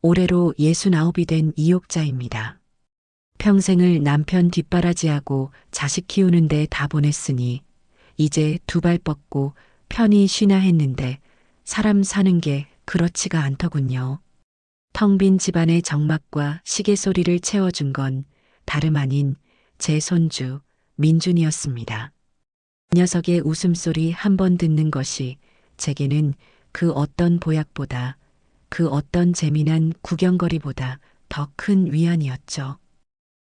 올해로 69이 된 이옥자입니다. 평생을 남편 뒷바라지하고 자식 키우는데 다 보냈으니 이제 두 발 뻗고 편히 쉬나 했는데 사람 사는 게 그렇지가 않더군요. 텅 빈 집안의 정막과 시계 소리를 채워준 건 다름 아닌 제 손주 민준이었습니다. 녀석의 웃음소리 한 번 듣는 것이 제게는 그 어떤 보약보다 그 어떤 재미난 구경거리보다 더 큰 위안이었죠.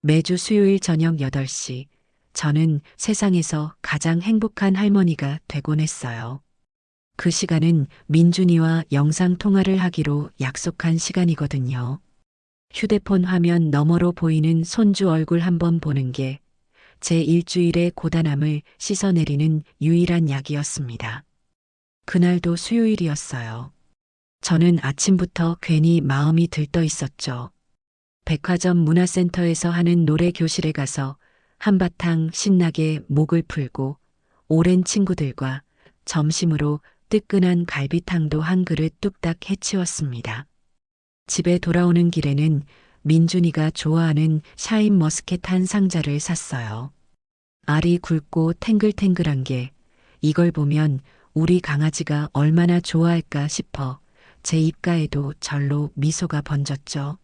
매주 수요일 저녁 8시 저는 세상에서 가장 행복한 할머니가 되곤 했어요. 그 시간은 민준이와 영상통화를 하기로 약속한 시간이거든요. 휴대폰 화면 너머로 보이는 손주 얼굴 한번 보는 게 제 일주일의 고단함을 씻어내리는 유일한 약이었습니다. 그날도 수요일이었어요. 저는 아침부터 괜히 마음이 들떠 있었죠. 백화점 문화센터에서 하는 노래 교실에 가서 한바탕 신나게 목을 풀고 오랜 친구들과 점심으로 뜨끈한 갈비탕도 한 그릇 뚝딱 해치웠습니다. 집에 돌아오는 길에는 민준이가 좋아하는 샤인 머스켓 한 상자를 샀어요. 알이 굵고 탱글탱글한 게 이걸 보면 우리 강아지가 얼마나 좋아할까 싶어 제 입가에도 절로 미소가 번졌죠.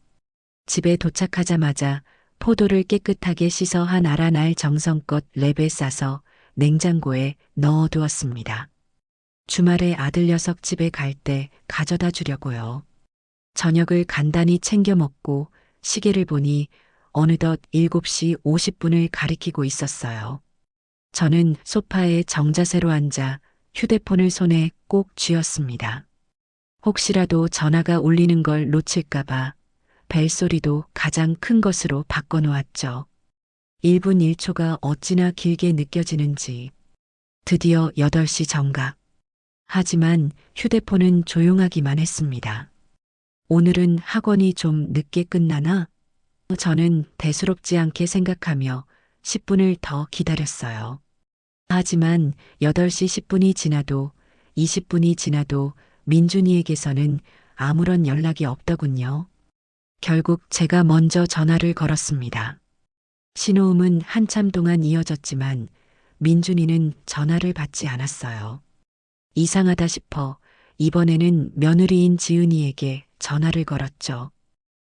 집에 도착하자마자 포도를 깨끗하게 씻어 한 알한 정성껏 랩에 싸서 냉장고에 넣어두었습니다. 주말에 아들 녀석 집에 갈 때 가져다 주려고요. 저녁을 간단히 챙겨 먹고 시계를 보니 어느덧 7시 50분을 가리키고 있었어요. 저는 소파에 정자세로 앉아 휴대폰을 손에 꼭 쥐었습니다. 혹시라도 전화가 울리는 걸 놓칠까봐 벨소리도 가장 큰 것으로 바꿔놓았죠. 1분 1초가 어찌나 길게 느껴지는지. 드디어 8시 정각. 하지만 휴대폰은 조용하기만 했습니다. 오늘은 학원이 좀 늦게 끝나나? 저는 대수롭지 않게 생각하며 10분을 더 기다렸어요. 하지만 8시 10분이 지나도 20분이 지나도 민준이에게서는 아무런 연락이 없더군요. 결국 제가 먼저 전화를 걸었습니다. 신호음은 한참 동안 이어졌지만 민준이는 전화를 받지 않았어요. 이상하다 싶어 이번에는 며느리인 지은이에게 전화를 걸었죠.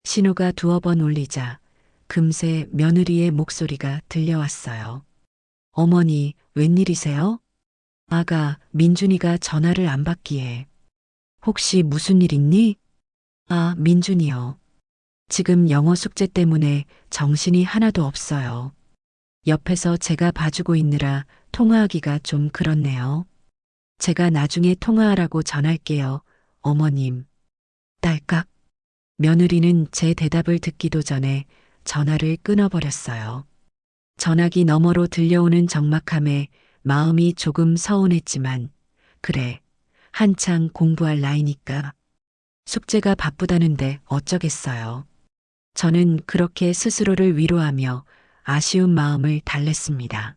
신호가 두어 번 울리자 금세 며느리의 목소리가 들려왔어요. 어머니, 웬일이세요? 아가, 민준이가 전화를 안 받기에. 혹시 무슨 일 있니? 아, 민준이요. 지금 영어 숙제 때문에 정신이 하나도 없어요. 옆에서 제가 봐주고 있느라 통화하기가 좀 그렇네요. 제가 나중에 통화하라고 전할게요, 어머님. 딸깍. 며느리는 제 대답을 듣기도 전에 전화를 끊어버렸어요. 전화기 너머로 들려오는 적막함에 마음이 조금 서운했지만, 그래, 한창 공부할 나이니까. 숙제가 바쁘다는데 어쩌겠어요. 저는 그렇게 스스로를 위로하며 아쉬운 마음을 달랬습니다.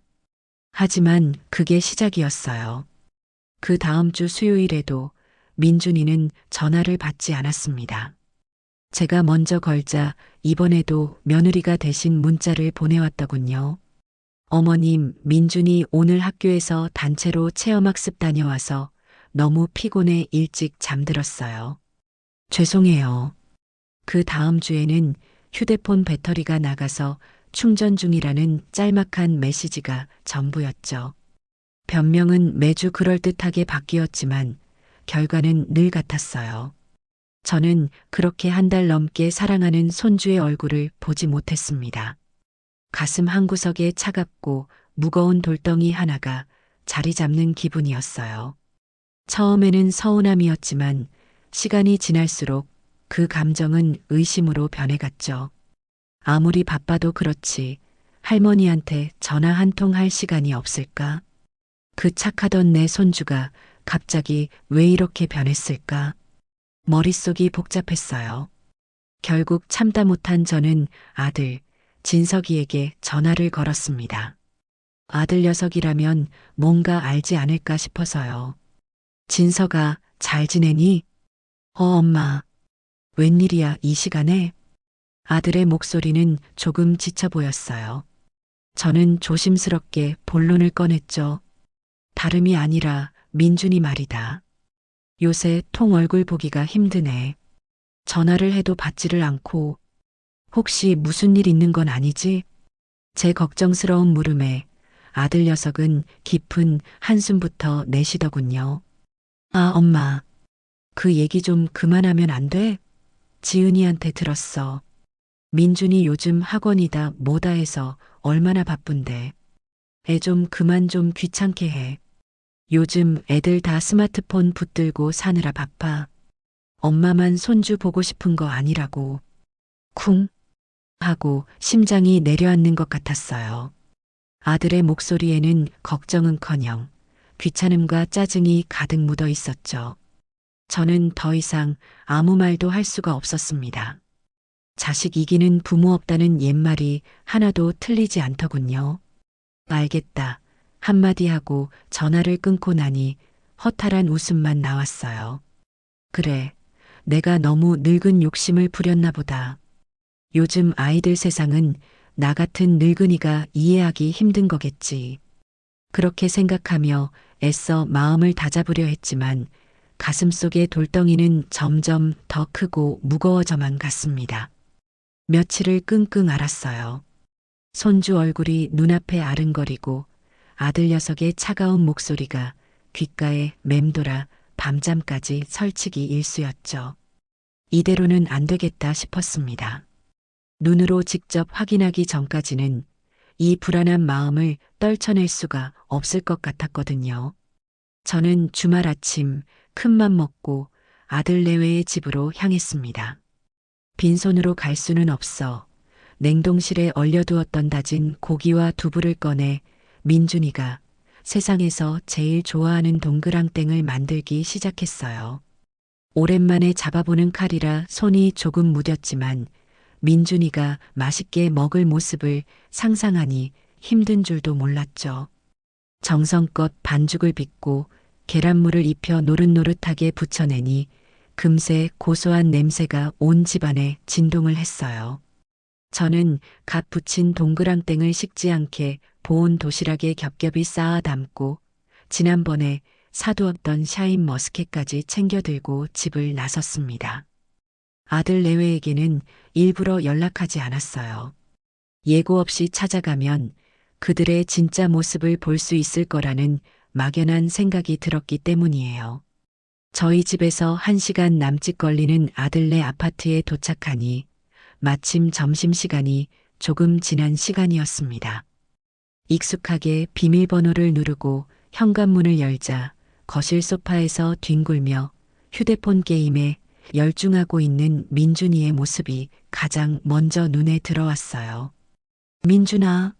하지만 그게 시작이었어요. 그 다음 주 수요일에도 민준이는 전화를 받지 않았습니다. 제가 먼저 걸자 이번에도 며느리가 대신 문자를 보내왔더군요. 어머님, 민준이 오늘 학교에서 단체로 체험학습 다녀와서 너무 피곤해 일찍 잠들었어요. 죄송해요. 그 다음 주에는 휴대폰 배터리가 나가서 충전 중이라는 짤막한 메시지가 전부였죠. 변명은 매주 그럴듯하게 바뀌었지만 결과는 늘 같았어요. 저는 그렇게 한 달 넘게 사랑하는 손주의 얼굴을 보지 못했습니다. 가슴 한구석에 차갑고 무거운 돌덩이 하나가 자리 잡는 기분이었어요. 처음에는 서운함이었지만 시간이 지날수록 그 감정은 의심으로 변해갔죠. 아무리 바빠도 그렇지 할머니한테 전화 한 통 할 시간이 없을까? 그 착하던 내 손주가 갑자기 왜 이렇게 변했을까? 머릿속이 복잡했어요. 결국 참다 못한 저는 아들, 진석이에게 전화를 걸었습니다. 아들 녀석이라면 뭔가 알지 않을까 싶어서요. 진석아, 잘 지내니? 엄마. 웬일이야 이 시간에? 아들의 목소리는 조금 지쳐 보였어요. 저는 조심스럽게 본론을 꺼냈죠. 다름이 아니라 민준이 말이다. 요새 통 얼굴 보기가 힘드네. 전화를 해도 받지를 않고 혹시 무슨 일 있는 건 아니지? 제 걱정스러운 물음에 아들 녀석은 깊은 한숨부터 내쉬더군요. 아, 엄마. 그 얘기 좀 그만하면 안 돼? 지은이한테 들었어. 민준이 요즘 학원이다 뭐다 해서 얼마나 바쁜데. 애 좀 그만 좀 귀찮게 해. 요즘 애들 다 스마트폰 붙들고 사느라 바빠. 엄마만 손주 보고 싶은 거 아니라고. 쿵 하고 심장이 내려앉는 것 같았어요. 아들의 목소리에는 걱정은커녕 귀찮음과 짜증이 가득 묻어 있었죠. 저는 더 이상 아무 말도 할 수가 없었습니다. 자식 이기는 부모 없다는 옛말이 하나도 틀리지 않더군요. 알겠다. 한마디 하고 전화를 끊고 나니 허탈한 웃음만 나왔어요. 그래, 내가 너무 늙은 욕심을 부렸나 보다. 요즘 아이들 세상은 나 같은 늙은이가 이해하기 힘든 거겠지. 그렇게 생각하며 애써 마음을 다잡으려 했지만 가슴속의 돌덩이는 점점 더 크고 무거워져만 갔습니다. 며칠을 끙끙 앓았어요. 손주 얼굴이 눈앞에 아른거리고 아들 녀석의 차가운 목소리가 귓가에 맴돌아 밤잠까지 설치기 일쑤였죠. 이대로는 안 되겠다 싶었습니다. 눈으로 직접 확인하기 전까지는 이 불안한 마음을 떨쳐낼 수가 없을 것 같았거든요. 저는 주말 아침 큰맘 먹고 아들 내외의 집으로 향했습니다. 빈손으로 갈 수는 없어 냉동실에 얼려두었던 다진 고기와 두부를 꺼내 민준이가 세상에서 제일 좋아하는 동그랑땡을 만들기 시작했어요. 오랜만에 잡아보는 칼이라 손이 조금 무뎠지만 민준이가 맛있게 먹을 모습을 상상하니 힘든 줄도 몰랐죠. 정성껏 반죽을 빚고 계란물을 입혀 노릇노릇하게 부쳐내니 금세 고소한 냄새가 온 집안에 진동을 했어요. 저는 갓 부친 동그랑땡을 식지 않게 보온 도시락에 겹겹이 쌓아 담고 지난번에 사두었던 샤인 머스켓까지 챙겨 들고 집을 나섰습니다. 아들 내외에게는 일부러 연락하지 않았어요. 예고 없이 찾아가면 그들의 진짜 모습을 볼 수 있을 거라는 막연한 생각이 들었기 때문이에요. 저희 집에서 1시간 남짓 걸리는 아들네 아파트에 도착하니 마침 점심시간이 조금 지난 시간이었습니다. 익숙하게 비밀번호를 누르고 현관문을 열자 거실 소파에서 뒹굴며 휴대폰 게임에 열중하고 있는 민준이의 모습이 가장 먼저 눈에 들어왔어요. 민준아.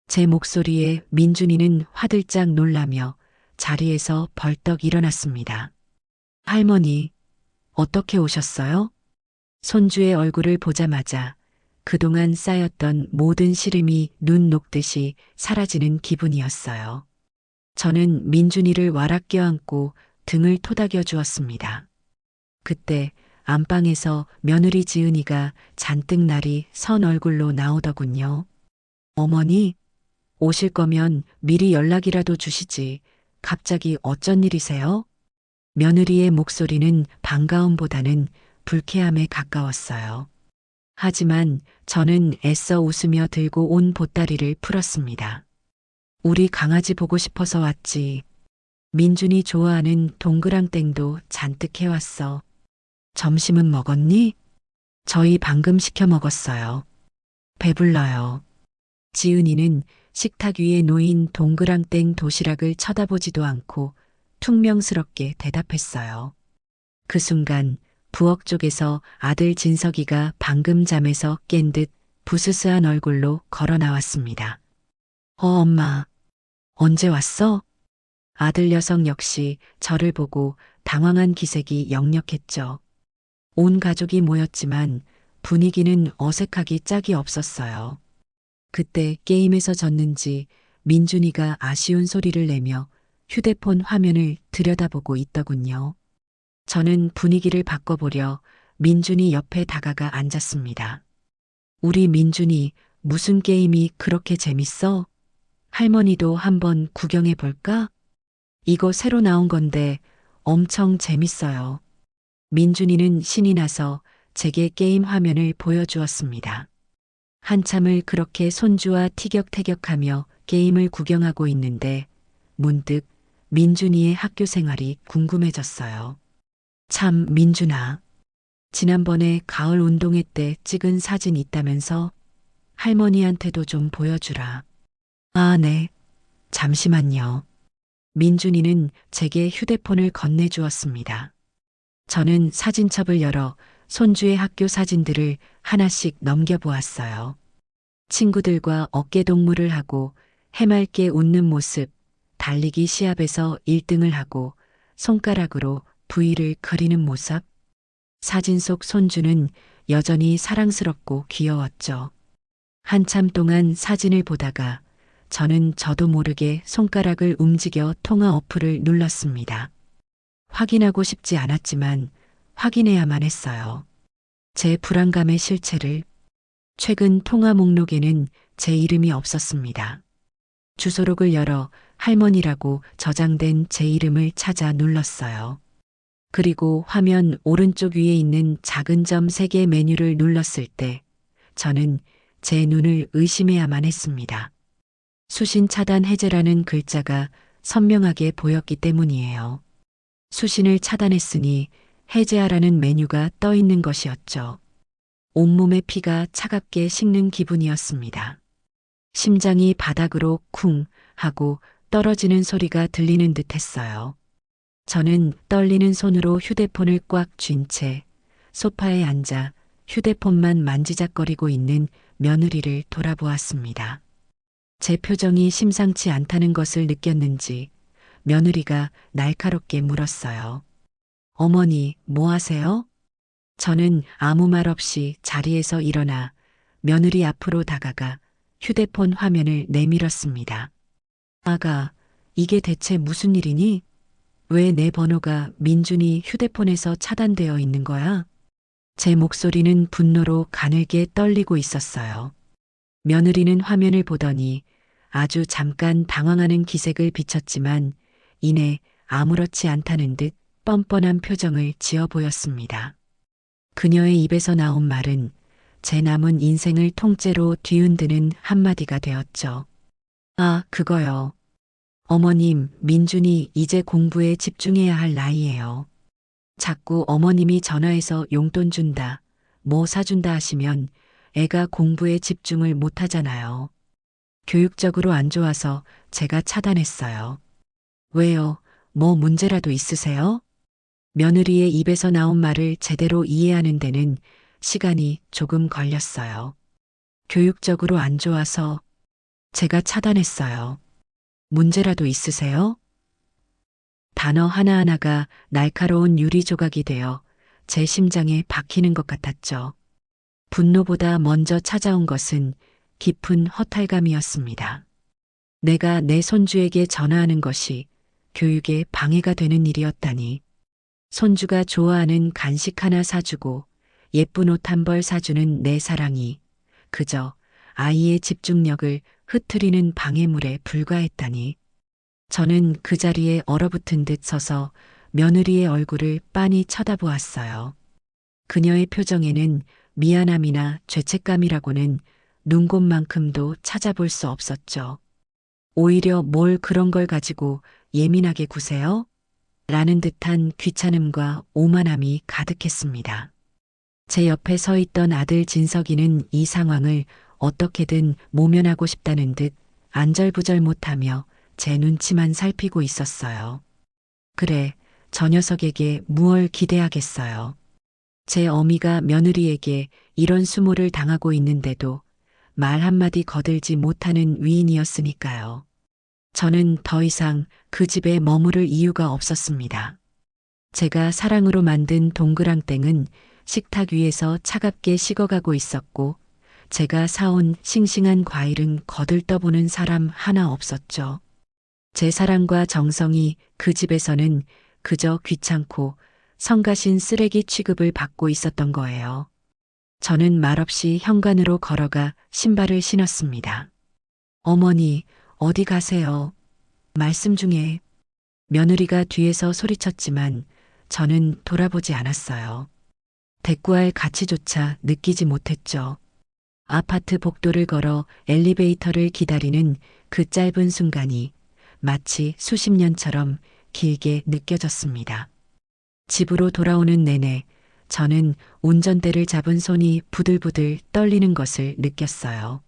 제 목소리에 민준이는 화들짝 놀라며 자리에서 벌떡 일어났습니다. 할머니, 어떻게 오셨어요? 손주의 얼굴을 보자마자 그동안 쌓였던 모든 시름이 눈 녹듯이 사라지는 기분이었어요. 저는 민준이를 와락 껴안고 등을 토닥여 주었습니다. 그때 안방에서 며느리 지은이가 잔뜩 날이 선 얼굴로 나오더군요. 어머니, 오실 거면 미리 연락이라도 주시지. 갑자기 어쩐 일이세요? 며느리의 목소리는 반가움보다는 불쾌함에 가까웠어요. 하지만 저는 애써 웃으며 들고 온 보따리를 풀었습니다. 우리 강아지 보고 싶어서 왔지. 민준이 좋아하는 동그랑땡도 잔뜩 해왔어. 점심은 먹었니? 저희 방금 시켜 먹었어요. 배불러요. 지은이는 식탁 위에 놓인 동그랑땡 도시락을 쳐다보지도 않고 퉁명스럽게 대답했어요. 그 순간 부엌 쪽에서 아들 진석이가 방금 잠에서 깬 듯 부스스한 얼굴로 걸어 나왔습니다. 엄마, 언제 왔어? 아들 녀석 역시 저를 보고 당황한 기색이 역력했죠. 온 가족이 모였지만 분위기는 어색하기 짝이 없었어요. 그때 게임에서 졌는지 민준이가 아쉬운 소리를 내며 휴대폰 화면을 들여다보고 있더군요. 저는 분위기를 바꿔보려 민준이 옆에 다가가 앉았습니다. 우리 민준이 무슨 게임이 그렇게 재밌어? 할머니도 한번 구경해 볼까? 이거 새로 나온 건데 엄청 재밌어요. 민준이는 신이 나서 제게 게임 화면을 보여주었습니다. 한참을 그렇게 손주와 티격태격하며 게임을 구경하고 있는데 문득 민준이의 학교 생활이 궁금해졌어요. 참, 민준아. 지난번에 가을 운동회 때 찍은 사진 있다면서 할머니한테도 좀 보여주라. 아, 네. 잠시만요. 민준이는 제게 휴대폰을 건네주었습니다. 저는 사진첩을 열어 손주의 학교 사진들을 하나씩 넘겨보았어요. 친구들과 어깨동무를 하고 해맑게 웃는 모습, 달리기 시합에서 1등을 하고 손가락으로 V를 그리는 모습. 사진 속 손주는 여전히 사랑스럽고 귀여웠죠. 한참 동안 사진을 보다가 저는 저도 모르게 손가락을 움직여 통화 어플을 눌렀습니다. 확인하고 싶지 않았지만 확인해야만 했어요. 제 불안감의 실체를. 최근 통화 목록에는 제 이름이 없었습니다. 주소록을 열어 할머니라고 저장된 제 이름을 찾아 눌렀어요. 그리고 화면 오른쪽 위에 있는 작은 점 3개 메뉴를 눌렀을 때 저는 제 눈을 의심해야만 했습니다. 수신 차단 해제라는 글자가 선명하게 보였기 때문이에요. 수신을 차단했으니 해제하라는 메뉴가 떠 있는 것이었죠. 온몸의 피가 차갑게 식는 기분이었습니다. 심장이 바닥으로 쿵 하고 떨어지는 소리가 들리는 듯 했어요. 저는 떨리는 손으로 휴대폰을 꽉 쥔 채 소파에 앉아 휴대폰만 만지작거리고 있는 며느리를 돌아보았습니다. 제 표정이 심상치 않다는 것을 느꼈는지 며느리가 날카롭게 물었어요. 어머니, 뭐 하세요? 저는 아무 말 없이 자리에서 일어나 며느리 앞으로 다가가 휴대폰 화면을 내밀었습니다. 아가, 이게 대체 무슨 일이니? 왜 내 번호가 민준이 휴대폰에서 차단되어 있는 거야? 제 목소리는 분노로 가늘게 떨리고 있었어요. 며느리는 화면을 보더니 아주 잠깐 당황하는 기색을 비쳤지만 이내 아무렇지 않다는 듯 뻔뻔한 표정을 지어 보였습니다. 그녀의 입에서 나온 말은 제 남은 인생을 통째로 뒤흔드는 한마디가 되었죠. 아, 그거요. 어머님, 민준이 이제 공부에 집중해야 할 나이예요. 자꾸 어머님이 전화해서 용돈 준다, 뭐 사준다 하시면 애가 공부에 집중을 못 하잖아요. 교육적으로 안 좋아서 제가 차단했어요. 왜요? 뭐 문제라도 있으세요? 며느리의 입에서 나온 말을 제대로 이해하는 데는 시간이 조금 걸렸어요. 교육적으로 안 좋아서 제가 차단했어요. 문제라도 있으세요? 단어 하나하나가 날카로운 유리 조각이 되어 제 심장에 박히는 것 같았죠. 분노보다 먼저 찾아온 것은 깊은 허탈감이었습니다. 내가 내 손주에게 전화하는 것이 교육에 방해가 되는 일이었다니. 손주가 좋아하는 간식 하나 사주고 예쁜 옷 한 벌 사주는 내 사랑이 그저 아이의 집중력을 흐트리는 방해물에 불과했다니. 저는 그 자리에 얼어붙은 듯 서서 며느리의 얼굴을 빤히 쳐다보았어요. 그녀의 표정에는 미안함이나 죄책감이라고는 눈곱만큼도 찾아볼 수 없었죠. 오히려 뭘 그런 걸 가지고 예민하게 구세요? 라는 듯한 귀찮음과 오만함이 가득했습니다. 제 옆에 서 있던 아들 진석이는 이 상황을 어떻게든 모면하고 싶다는 듯 안절부절 못하며 제 눈치만 살피고 있었어요. 그래, 저 녀석에게 무얼 기대하겠어요. 제 어미가 며느리에게 이런 수모를 당하고 있는데도 말 한마디 거들지 못하는 위인이었으니까요. 저는 더 이상 그 집에 머무를 이유가 없었습니다. 제가 사랑으로 만든 동그랑땡은 식탁 위에서 차갑게 식어가고 있었고 제가 사온 싱싱한 과일은 거들떠보는 사람 하나 없었죠. 제 사랑과 정성이 그 집에서는 그저 귀찮고 성가신 쓰레기 취급을 받고 있었던 거예요. 저는 말없이 현관으로 걸어가 신발을 신었습니다. 어머니, 어디 가세요? 말씀 중에 며느리가 뒤에서 소리쳤지만 저는 돌아보지 않았어요. 대꾸할 가치조차 느끼지 못했죠. 아파트 복도를 걸어 엘리베이터를 기다리는 그 짧은 순간이 마치 수십 년처럼 길게 느껴졌습니다. 집으로 돌아오는 내내 저는 운전대를 잡은 손이 부들부들 떨리는 것을 느꼈어요.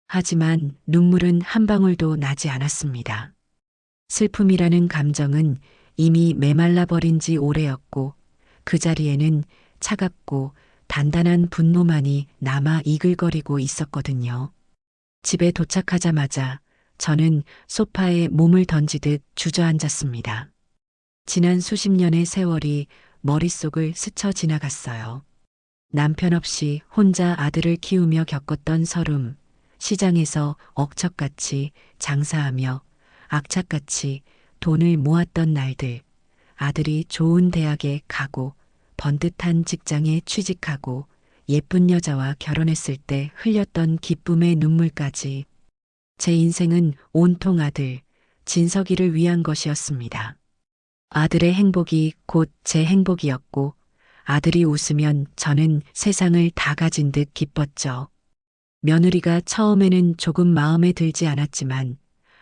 하지만 눈물은 한 방울도 나지 않았습니다. 슬픔이라는 감정은 이미 메말라 버린 지 오래였고 그 자리에는 차갑고 단단한 분노만이 남아 이글거리고 있었거든요. 집에 도착하자마자 저는 소파에 몸을 던지듯 주저앉았습니다. 지난 수십 년의 세월이 머릿속을 스쳐 지나갔어요. 남편 없이 혼자 아들을 키우며 겪었던 서름, 시장에서 억척같이 장사하며 악착같이 돈을 모았던 날들, 아들이 좋은 대학에 가고 번듯한 직장에 취직하고 예쁜 여자와 결혼했을 때 흘렸던 기쁨의 눈물까지 제 인생은 온통 아들, 진석이를 위한 것이었습니다. 아들의 행복이 곧 제 행복이었고 아들이 웃으면 저는 세상을 다 가진 듯 기뻤죠. 며느리가 처음에는 조금 마음에 들지 않았지만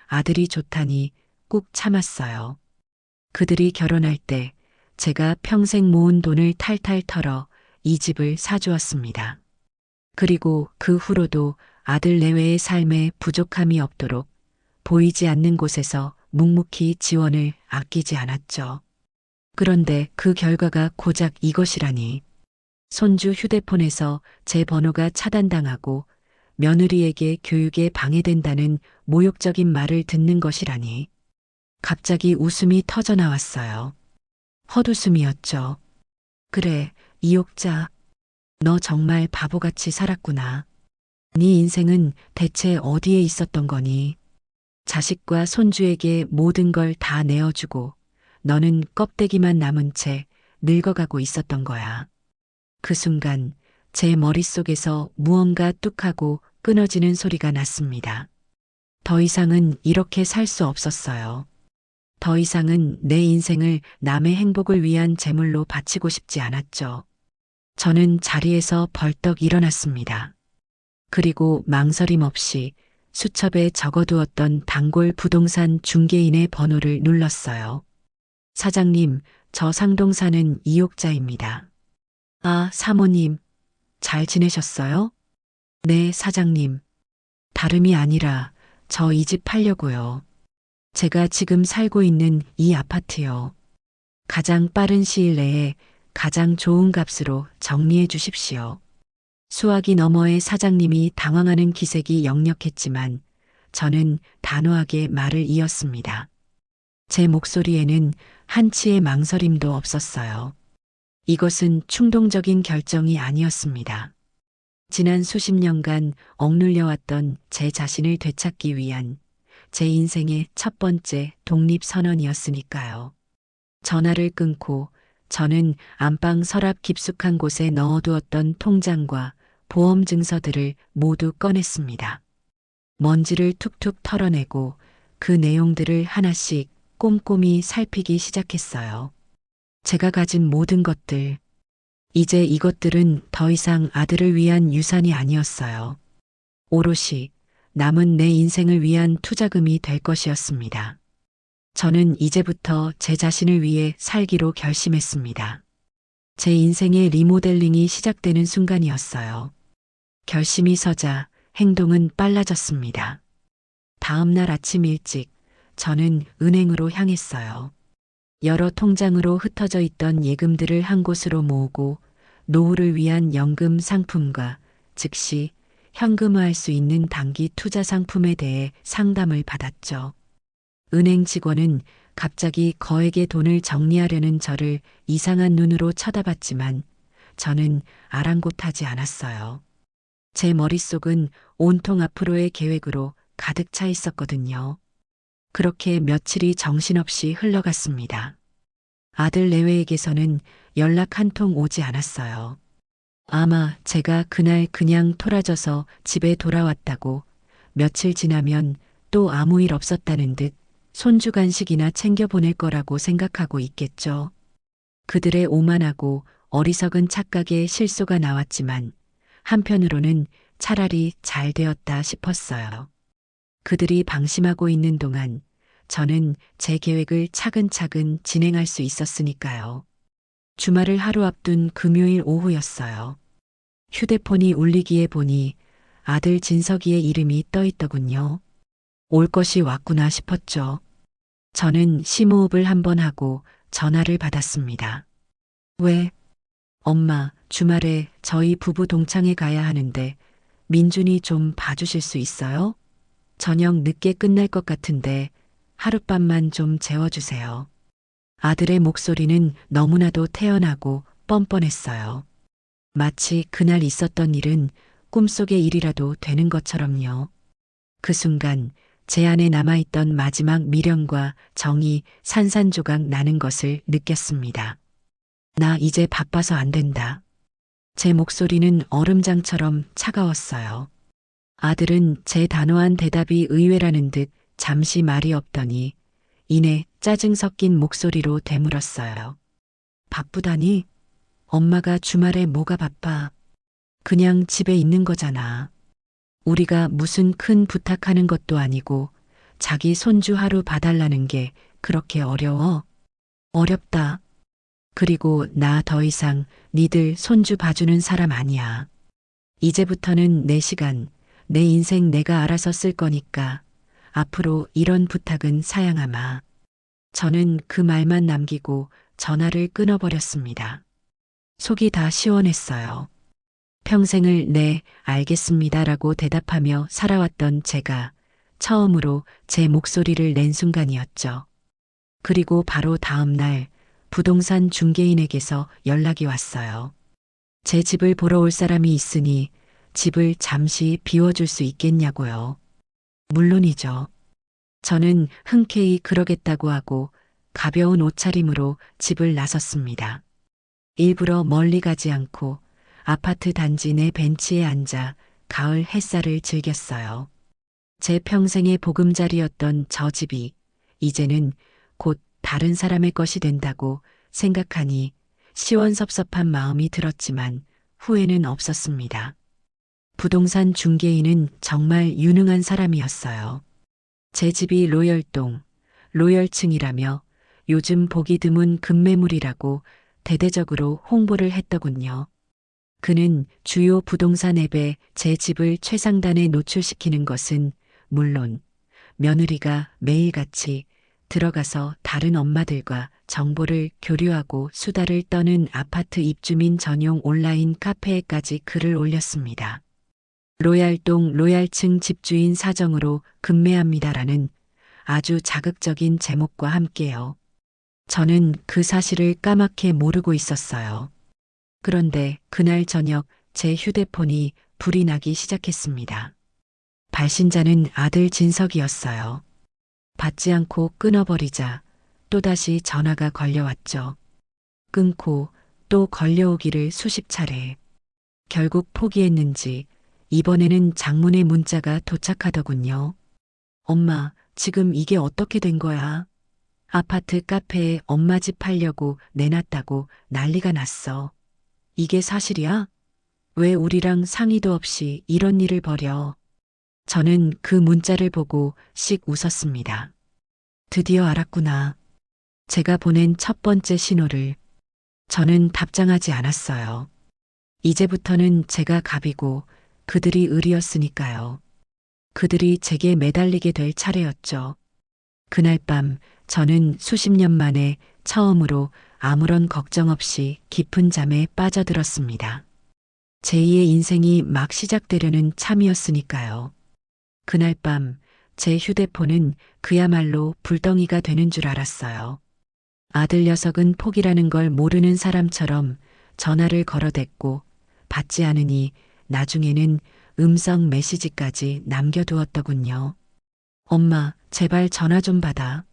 아들이 좋다니 꾹 참았어요. 그들이 결혼할 때 제가 평생 모은 돈을 탈탈 털어 이 집을 사주었습니다. 그리고 그 후로도 아들 내외의 삶에 부족함이 없도록 보이지 않는 곳에서 묵묵히 지원을 아끼지 않았죠. 그런데 그 결과가 고작 이것이라니. 손주 휴대폰에서 제 번호가 차단당하고 며느리에게 교육에 방해된다는 모욕적인 말을 듣는 것이라니. 갑자기 웃음이 터져 나왔어요. 헛웃음이었죠. 그래, 이옥자. 너 정말 바보같이 살았구나. 네 인생은 대체 어디에 있었던 거니? 자식과 손주에게 모든 걸 다 내어주고 너는 껍데기만 남은 채 늙어가고 있었던 거야. 그 순간 제 머릿속에서 무언가 뚝하고 끊어지는 소리가 났습니다. 더 이상은 이렇게 살 수 없었어요. 더 이상은 내 인생을 남의 행복을 위한 제물로 바치고 싶지 않았죠. 저는 자리에서 벌떡 일어났습니다. 그리고 망설임 없이 수첩에 적어두었던 단골 부동산 중개인의 번호를 눌렀어요. 사장님, 저 상동 사는 이옥자입니다. 아, 사모님, 잘 지내셨어요? 네, 사장님. 다름이 아니라 저 이 집 팔려고요. 제가 지금 살고 있는 이 아파트요. 가장 빠른 시일 내에 가장 좋은 값으로 정리해 주십시오. 수화기 너머의 사장님이 당황하는 기색이 역력했지만 저는 단호하게 말을 이었습니다. 제 목소리에는 한치의 망설임도 없었어요. 이것은 충동적인 결정이 아니었습니다. 지난 수십 년간 억눌려왔던 제 자신을 되찾기 위한 제 인생의 첫 번째 독립선언이었으니까요. 전화를 끊고 저는 안방 서랍 깊숙한 곳에 넣어두었던 통장과 보험 증서들을 모두 꺼냈습니다. 먼지를 툭툭 털어내고 그 내용들을 하나씩 꼼꼼히 살피기 시작했어요. 제가 가진 모든 것들, 이제 이것들은 더 이상 아들을 위한 유산이 아니었어요. 오롯이 남은 내 인생을 위한 투자금이 될 것이었습니다. 저는 이제부터 제 자신을 위해 살기로 결심했습니다. 제 인생의 리모델링이 시작되는 순간이었어요. 결심이 서자 행동은 빨라졌습니다. 다음 날 아침 일찍 저는 은행으로 향했어요. 여러 통장으로 흩어져 있던 예금들을 한 곳으로 모으고 노후를 위한 연금 상품과 즉시 현금화할 수 있는 단기 투자 상품에 대해 상담을 받았죠. 은행 직원은 갑자기 거액의 돈을 정리하려는 저를 이상한 눈으로 쳐다봤지만 저는 아랑곳하지 않았어요. 제 머릿속은 온통 앞으로의 계획으로 가득 차 있었거든요. 그렇게 며칠이 정신없이 흘러갔습니다. 아들 내외에게서는 연락 한 통 오지 않았어요. 아마 제가 그날 그냥 토라져서 집에 돌아왔다고 며칠 지나면 또 아무 일 없었다는 듯 손주 간식이나 챙겨 보낼 거라고 생각하고 있겠죠. 그들의 오만하고 어리석은 착각에 실소가 나왔지만 한편으로는 차라리 잘 되었다 싶었어요. 그들이 방심하고 있는 동안 저는 제 계획을 차근차근 진행할 수 있었으니까요. 주말을 하루 앞둔 금요일 오후였어요. 휴대폰이 울리기에 보니 아들 진석이의 이름이 떠 있더군요. 올 것이 왔구나 싶었죠. 저는 심호흡을 한번 하고 전화를 받았습니다. 왜? 엄마, 주말에 저희 부부 동창회 가야 하는데 민준이 좀 봐주실 수 있어요? 저녁 늦게 끝날 것 같은데 하룻밤만 좀 재워주세요. 아들의 목소리는 너무나도 태연하고 뻔뻔했어요. 마치 그날 있었던 일은 꿈속의 일이라도 되는 것처럼요. 그 순간 제 안에 남아있던 마지막 미련과 정이 산산조각 나는 것을 느꼈습니다. 나 이제 바빠서 안 된다. 제 목소리는 얼음장처럼 차가웠어요. 아들은 제 단호한 대답이 의외라는 듯 잠시 말이 없더니 이내 짜증 섞인 목소리로 되물었어요. 바쁘다니? 엄마가 주말에 뭐가 바빠? 그냥 집에 있는 거잖아. 우리가 무슨 큰 부탁하는 것도 아니고 자기 손주 하루 봐달라는 게 그렇게 어려워? 어렵다. 그리고 나 더 이상 니들 손주 봐주는 사람 아니야. 이제부터는 내 시간, 내 인생 내가 알아서 쓸 거니까 앞으로 이런 부탁은 사양하마. 저는 그 말만 남기고 전화를 끊어버렸습니다. 속이 다 시원했어요. 평생을 네, 알겠습니다라고 대답하며 살아왔던 제가 처음으로 제 목소리를 낸 순간이었죠. 그리고 바로 다음 날 부동산 중개인에게서 연락이 왔어요. 제 집을 보러 올 사람이 있으니 집을 잠시 비워줄 수 있겠냐고요. 물론이죠. 저는 흔쾌히 그러겠다고 하고 가벼운 옷차림으로 집을 나섰습니다. 일부러 멀리 가지 않고 아파트 단지 내 벤치에 앉아 가을 햇살을 즐겼어요. 제 평생의 보금자리였던 저 집이 이제는 곧 다른 사람의 것이 된다고 생각하니 시원섭섭한 마음이 들었지만 후회는 없었습니다. 부동산 중개인은 정말 유능한 사람이었어요. 제 집이 로열동, 로열층이라며 요즘 보기 드문 급매물이라고 대대적으로 홍보를 했더군요. 그는 주요 부동산 앱에 제 집을 최상단에 노출시키는 것은 물론 며느리가 매일같이 들어가서 다른 엄마들과 정보를 교류하고 수다를 떠는 아파트 입주민 전용 온라인 카페에까지 글을 올렸습니다. 로얄동 로얄층 집주인 사정으로 급매합니다라는 아주 자극적인 제목과 함께요. 저는 그 사실을 까맣게 모르고 있었어요. 그런데 그날 저녁 제 휴대폰이 불이 나기 시작했습니다. 발신자는 아들 진석이었어요. 받지 않고 끊어버리자 또다시 전화가 걸려왔죠. 끊고 또 걸려오기를 수십 차례. 결국 포기했는지 이번에는 장문의 문자가 도착하더군요. 엄마, 지금 이게 어떻게 된 거야? 아파트 카페에 엄마 집 팔려고 내놨다고 난리가 났어. 이게 사실이야? 왜 우리랑 상의도 없이 이런 일을 벌여? 저는 그 문자를 보고 씩 웃었습니다. 드디어 알았구나. 제가 보낸 첫 번째 신호를. 저는 답장하지 않았어요. 이제부터는 제가 갑이고 그들이 을이었으니까요. 그들이 제게 매달리게 될 차례였죠. 그날 밤 저는 수십 년 만에 처음으로 아무런 걱정 없이 깊은 잠에 빠져들었습니다. 제2의 인생이 막 시작되려는 참이었으니까요. 그날 밤 제 휴대폰은 그야말로 불덩이가 되는 줄 알았어요. 아들 녀석은 포기라는 걸 모르는 사람처럼 전화를 걸어댔고 받지 않으니 나중에는 음성 메시지까지 남겨두었더군요. 엄마, 제발 전화 좀 받아.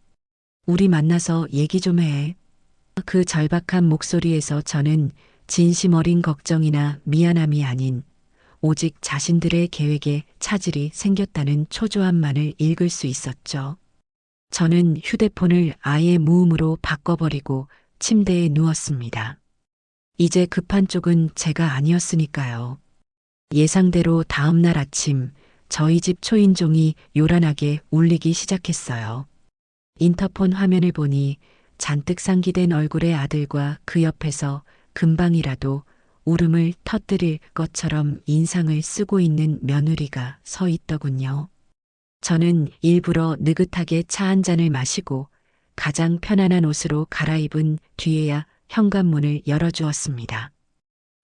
우리 만나서 얘기 좀 해. 그 절박한 목소리에서 저는 진심 어린 걱정이나 미안함이 아닌 오직 자신들의 계획에 차질이 생겼다는 초조함만을 읽을 수 있었죠. 저는 휴대폰을 아예 무음으로 바꿔버리고 침대에 누웠습니다. 이제 급한 쪽은 제가 아니었으니까요. 예상대로 다음날 아침 저희 집 초인종이 요란하게 울리기 시작했어요. 인터폰 화면을 보니 잔뜩 상기된 얼굴의 아들과 그 옆에서 금방이라도 울음을 터뜨릴 것처럼 인상을 쓰고 있는 며느리가 서 있더군요. 저는 일부러 느긋하게 차 한 잔을 마시고 가장 편안한 옷으로 갈아입은 뒤에야 현관문을 열어주었습니다.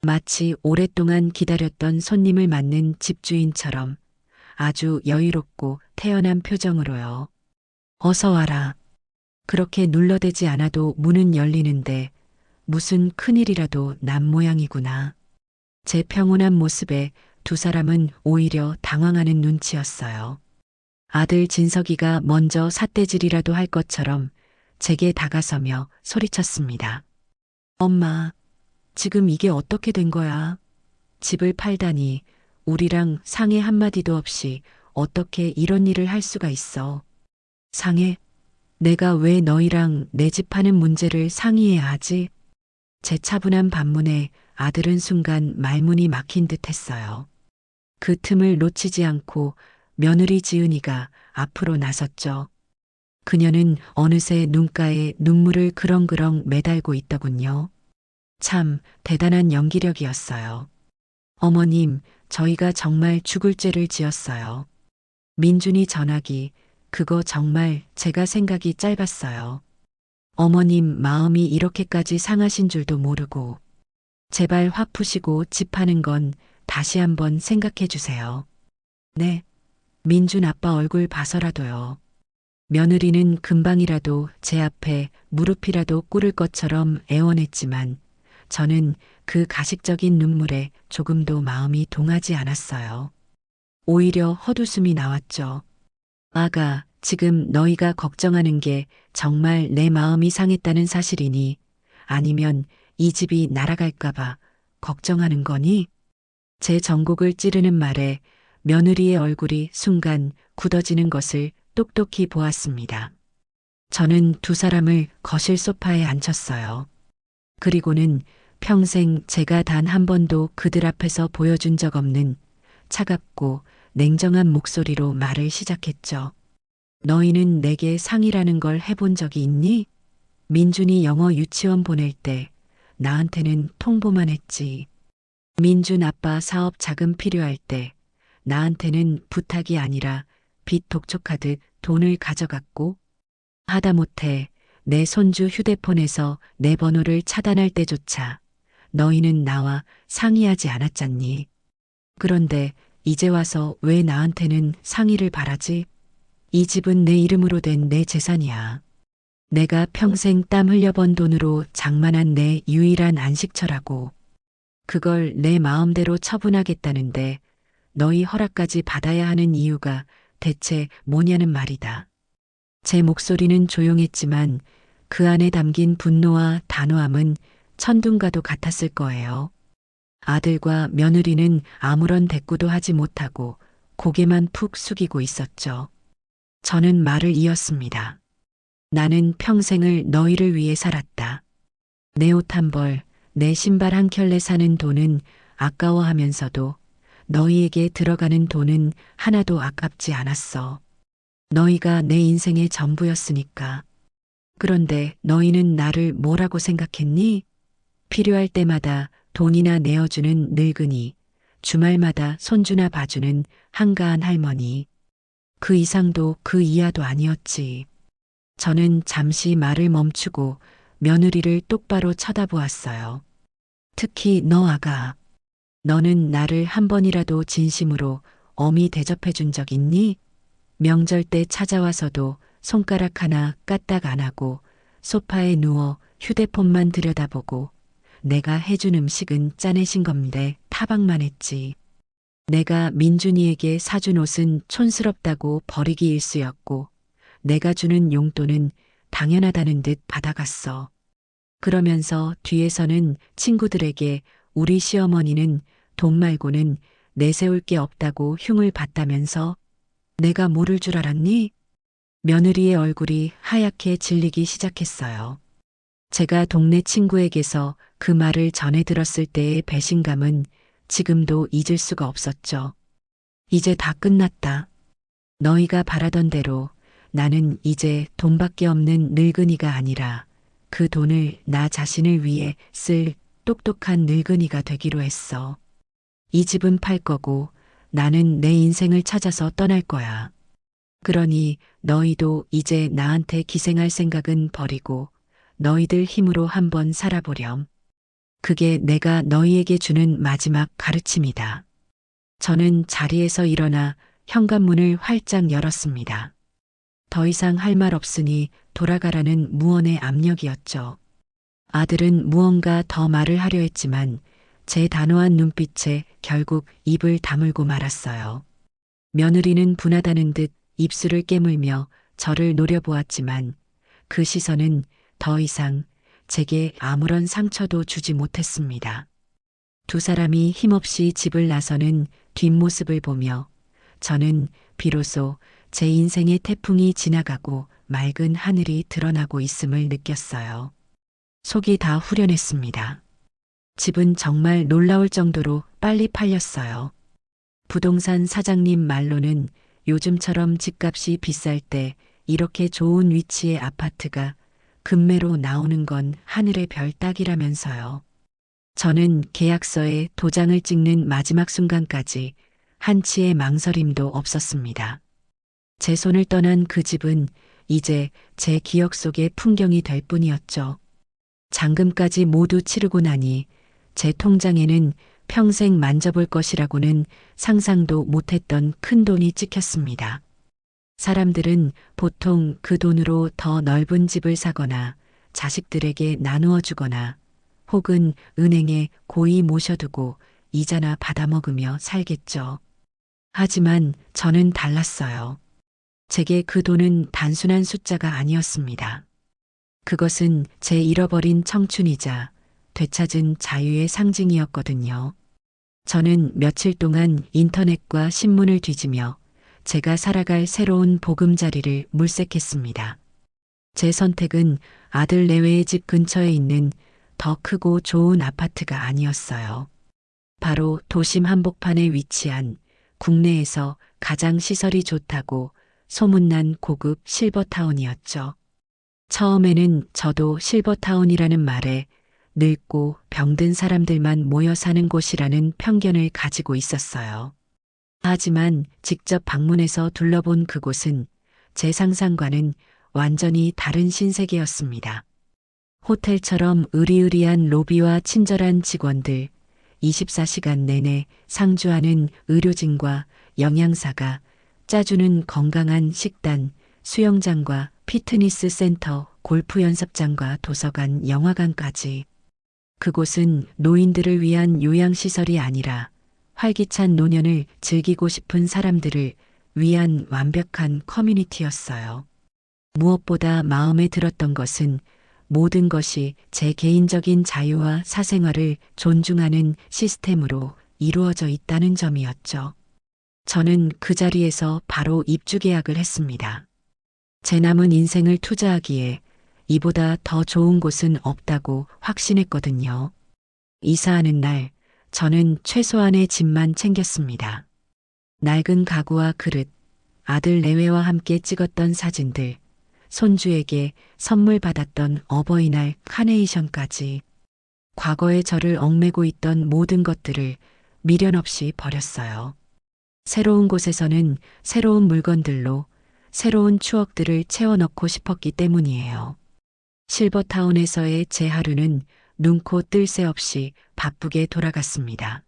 마치 오랫동안 기다렸던 손님을 맞는 집주인처럼 아주 여유롭고 태연한 표정으로요. 어서 와라. 그렇게 눌러대지 않아도 문은 열리는데 무슨 큰일이라도 난 모양이구나. 제 평온한 모습에 두 사람은 오히려 당황하는 눈치였어요. 아들 진석이가 먼저 삿대질이라도 할 것처럼 제게 다가서며 소리쳤습니다. 엄마, 지금 이게 어떻게 된 거야? 집을 팔다니 우리랑 상의 한마디도 없이 어떻게 이런 일을 할 수가 있어? 상해? 내가 왜 너희랑 내 집 파는 문제를 상의해야 하지? 제 차분한 반문에 아들은 순간 말문이 막힌 듯 했어요. 그 틈을 놓치지 않고 며느리 지은이가 앞으로 나섰죠. 그녀는 어느새 눈가에 눈물을 그렁그렁 매달고 있더군요. 참 대단한 연기력이었어요. 어머님, 저희가 정말 죽을 죄를 지었어요. 민준이 전화기, 그거 정말 제가 생각이 짧았어요. 어머님 마음이 이렇게까지 상하신 줄도 모르고. 제발 화 푸시고 집 파는 건 다시 한번 생각해 주세요. 네. 민준 아빠 얼굴 봐서라도요. 며느리는 금방이라도 제 앞에 무릎이라도 꿇을 것처럼 애원했지만 저는 그 가식적인 눈물에 조금도 마음이 동하지 않았어요. 오히려 헛웃음이 나왔죠. 아가, 지금 너희가 걱정하는 게 정말 내 마음이 상했다는 사실이니? 아니면 이 집이 날아갈까봐 걱정하는 거니? 제 전곡을 찌르는 말에 며느리의 얼굴이 순간 굳어지는 것을 똑똑히 보았습니다. 저는 두 사람을 거실 소파에 앉혔어요. 그리고는 평생 제가 단 한 번도 그들 앞에서 보여준 적 없는 차갑고 냉정한 목소리로 말을 시작했죠. 너희는 내게 상이라는 걸 해본 적이 있니? 민준이 영어 유치원 보낼 때 나한테는 통보만 했지. 민준 아빠 사업 자금 필요할 때 나한테는 부탁이 아니라 빚 독촉하듯 돈을 가져갔고, 하다못해 내 손주 휴대폰에서 내 번호를 차단할 때조차 너희는 나와 상의하지 않았잖니. 그런데 이제 와서 왜 나한테는 상의를 바라지? 이 집은 내 이름으로 된 내 재산이야. 내가 평생 땀 흘려 번 돈으로 장만한 내 유일한 안식처라고. 그걸 내 마음대로 처분하겠다는데 너희 허락까지 받아야 하는 이유가 대체 뭐냐는 말이다. 제 목소리는 조용했지만 그 안에 담긴 분노와 단호함은 천둥과도 같았을 거예요. 아들과 며느리는 아무런 대꾸도 하지 못하고 고개만 푹 숙이고 있었죠. 저는 말을 이었습니다. 나는 평생을 너희를 위해 살았다. 내 옷 한 벌, 내 신발 한 켤레 사는 돈은 아까워하면서도 너희에게 들어가는 돈은 하나도 아깝지 않았어. 너희가 내 인생의 전부였으니까. 그런데 너희는 나를 뭐라고 생각했니? 필요할 때마다 돈이나 내어주는 늙은이, 주말마다 손주나 봐주는 한가한 할머니. 그 이상도 그 이하도 아니었지. 저는 잠시 말을 멈추고 며느리를 똑바로 쳐다보았어요. 특히 너 아가. 너는 나를 한 번이라도 진심으로 엄히 대접해 준 적 있니? 명절 때 찾아와서도 손가락 하나 까딱 안 하고 소파에 누워 휴대폰만 들여다보고 내가 해준 음식은 짜내신 건데 타박만 했지. 내가 민준이에게 사준 옷은 촌스럽다고 버리기 일쑤였고 내가 주는 용돈은 당연하다는 듯 받아갔어. 그러면서 뒤에서는 친구들에게 우리 시어머니는 돈 말고는 내세울 게 없다고 흉을 봤다면서 내가 모를 줄 알았니? 며느리의 얼굴이 하얗게 질리기 시작했어요. 제가 동네 친구에게서 그 말을 전해 들었을 때의 배신감은 지금도 잊을 수가 없었죠. 이제 다 끝났다. 너희가 바라던 대로 나는 이제 돈밖에 없는 늙은이가 아니라 그 돈을 나 자신을 위해 쓸 똑똑한 늙은이가 되기로 했어. 이 집은 팔 거고 나는 내 인생을 찾아서 떠날 거야. 그러니 너희도 이제 나한테 기생할 생각은 버리고 너희들 힘으로 한번 살아보렴. 그게 내가 너희에게 주는 마지막 가르침이다. 저는 자리에서 일어나 현관문을 활짝 열었습니다. 더 이상 할 말 없으니 돌아가라는 무언의 압력이었죠. 아들은 무언가 더 말을 하려 했지만 제 단호한 눈빛에 결국 입을 다물고 말았어요. 며느리는 분하다는 듯 입술을 깨물며 저를 노려보았지만 그 시선은 더 이상 제게 아무런 상처도 주지 못했습니다. 두 사람이 힘없이 집을 나서는 뒷모습을 보며 저는 비로소 제 인생의 태풍이 지나가고 맑은 하늘이 드러나고 있음을 느꼈어요. 속이 다 후련했습니다. 집은 정말 놀라울 정도로 빨리 팔렸어요. 부동산 사장님 말로는 요즘처럼 집값이 비쌀 때 이렇게 좋은 위치의 아파트가 급매로 나오는 건 하늘의 별 따기라면서요. 저는 계약서에 도장을 찍는 마지막 순간까지 한치의 망설임도 없었습니다. 제 손을 떠난 그 집은 이제 제 기억 속의 풍경이 될 뿐이었죠. 잔금까지 모두 치르고 나니 제 통장에는 평생 만져볼 것이라고는 상상도 못했던 큰 돈이 찍혔습니다. 사람들은 보통 그 돈으로 더 넓은 집을 사거나 자식들에게 나누어 주거나 혹은 은행에 고이 모셔두고 이자나 받아먹으며 살겠죠. 하지만 저는 달랐어요. 제게 그 돈은 단순한 숫자가 아니었습니다. 그것은 제 잃어버린 청춘이자 되찾은 자유의 상징이었거든요. 저는 며칠 동안 인터넷과 신문을 뒤지며 제가 살아갈 새로운 보금자리를 물색했습니다. 제 선택은 아들 내외의 집 근처에 있는 더 크고 좋은 아파트가 아니었어요. 바로 도심 한복판에 위치한 국내에서 가장 시설이 좋다고 소문난 고급 실버타운이었죠. 처음에는 저도 실버타운이라는 말에 늙고 병든 사람들만 모여 사는 곳이라는 편견을 가지고 있었어요. 하지만 직접 방문해서 둘러본 그곳은 제 상상과는 완전히 다른 신세계였습니다. 호텔처럼 으리으리한 로비와 친절한 직원들, 24시간 내내 상주하는 의료진과 영양사가 짜주는 건강한 식단, 수영장과 피트니스 센터, 골프 연습장과 도서관, 영화관까지. 그곳은 노인들을 위한 요양시설이 아니라 활기찬 노년을 즐기고 싶은 사람들을 위한 완벽한 커뮤니티였어요. 무엇보다 마음에 들었던 것은 모든 것이 제 개인적인 자유와 사생활을 존중하는 시스템으로 이루어져 있다는 점이었죠. 저는 그 자리에서 바로 입주 계약을 했습니다. 제 남은 인생을 투자하기에 이보다 더 좋은 곳은 없다고 확신했거든요. 이사하는 날, 저는 최소한의 짐만 챙겼습니다. 낡은 가구와 그릇, 아들 내외와 함께 찍었던 사진들, 손주에게 선물 받았던 어버이날 카네이션까지 과거의 저를 얽매고 있던 모든 것들을 미련 없이 버렸어요. 새로운 곳에서는 새로운 물건들로 새로운 추억들을 채워넣고 싶었기 때문이에요. 실버타운에서의 제 하루는 눈코 뜰 새 없이 바쁘게 돌아갔습니다.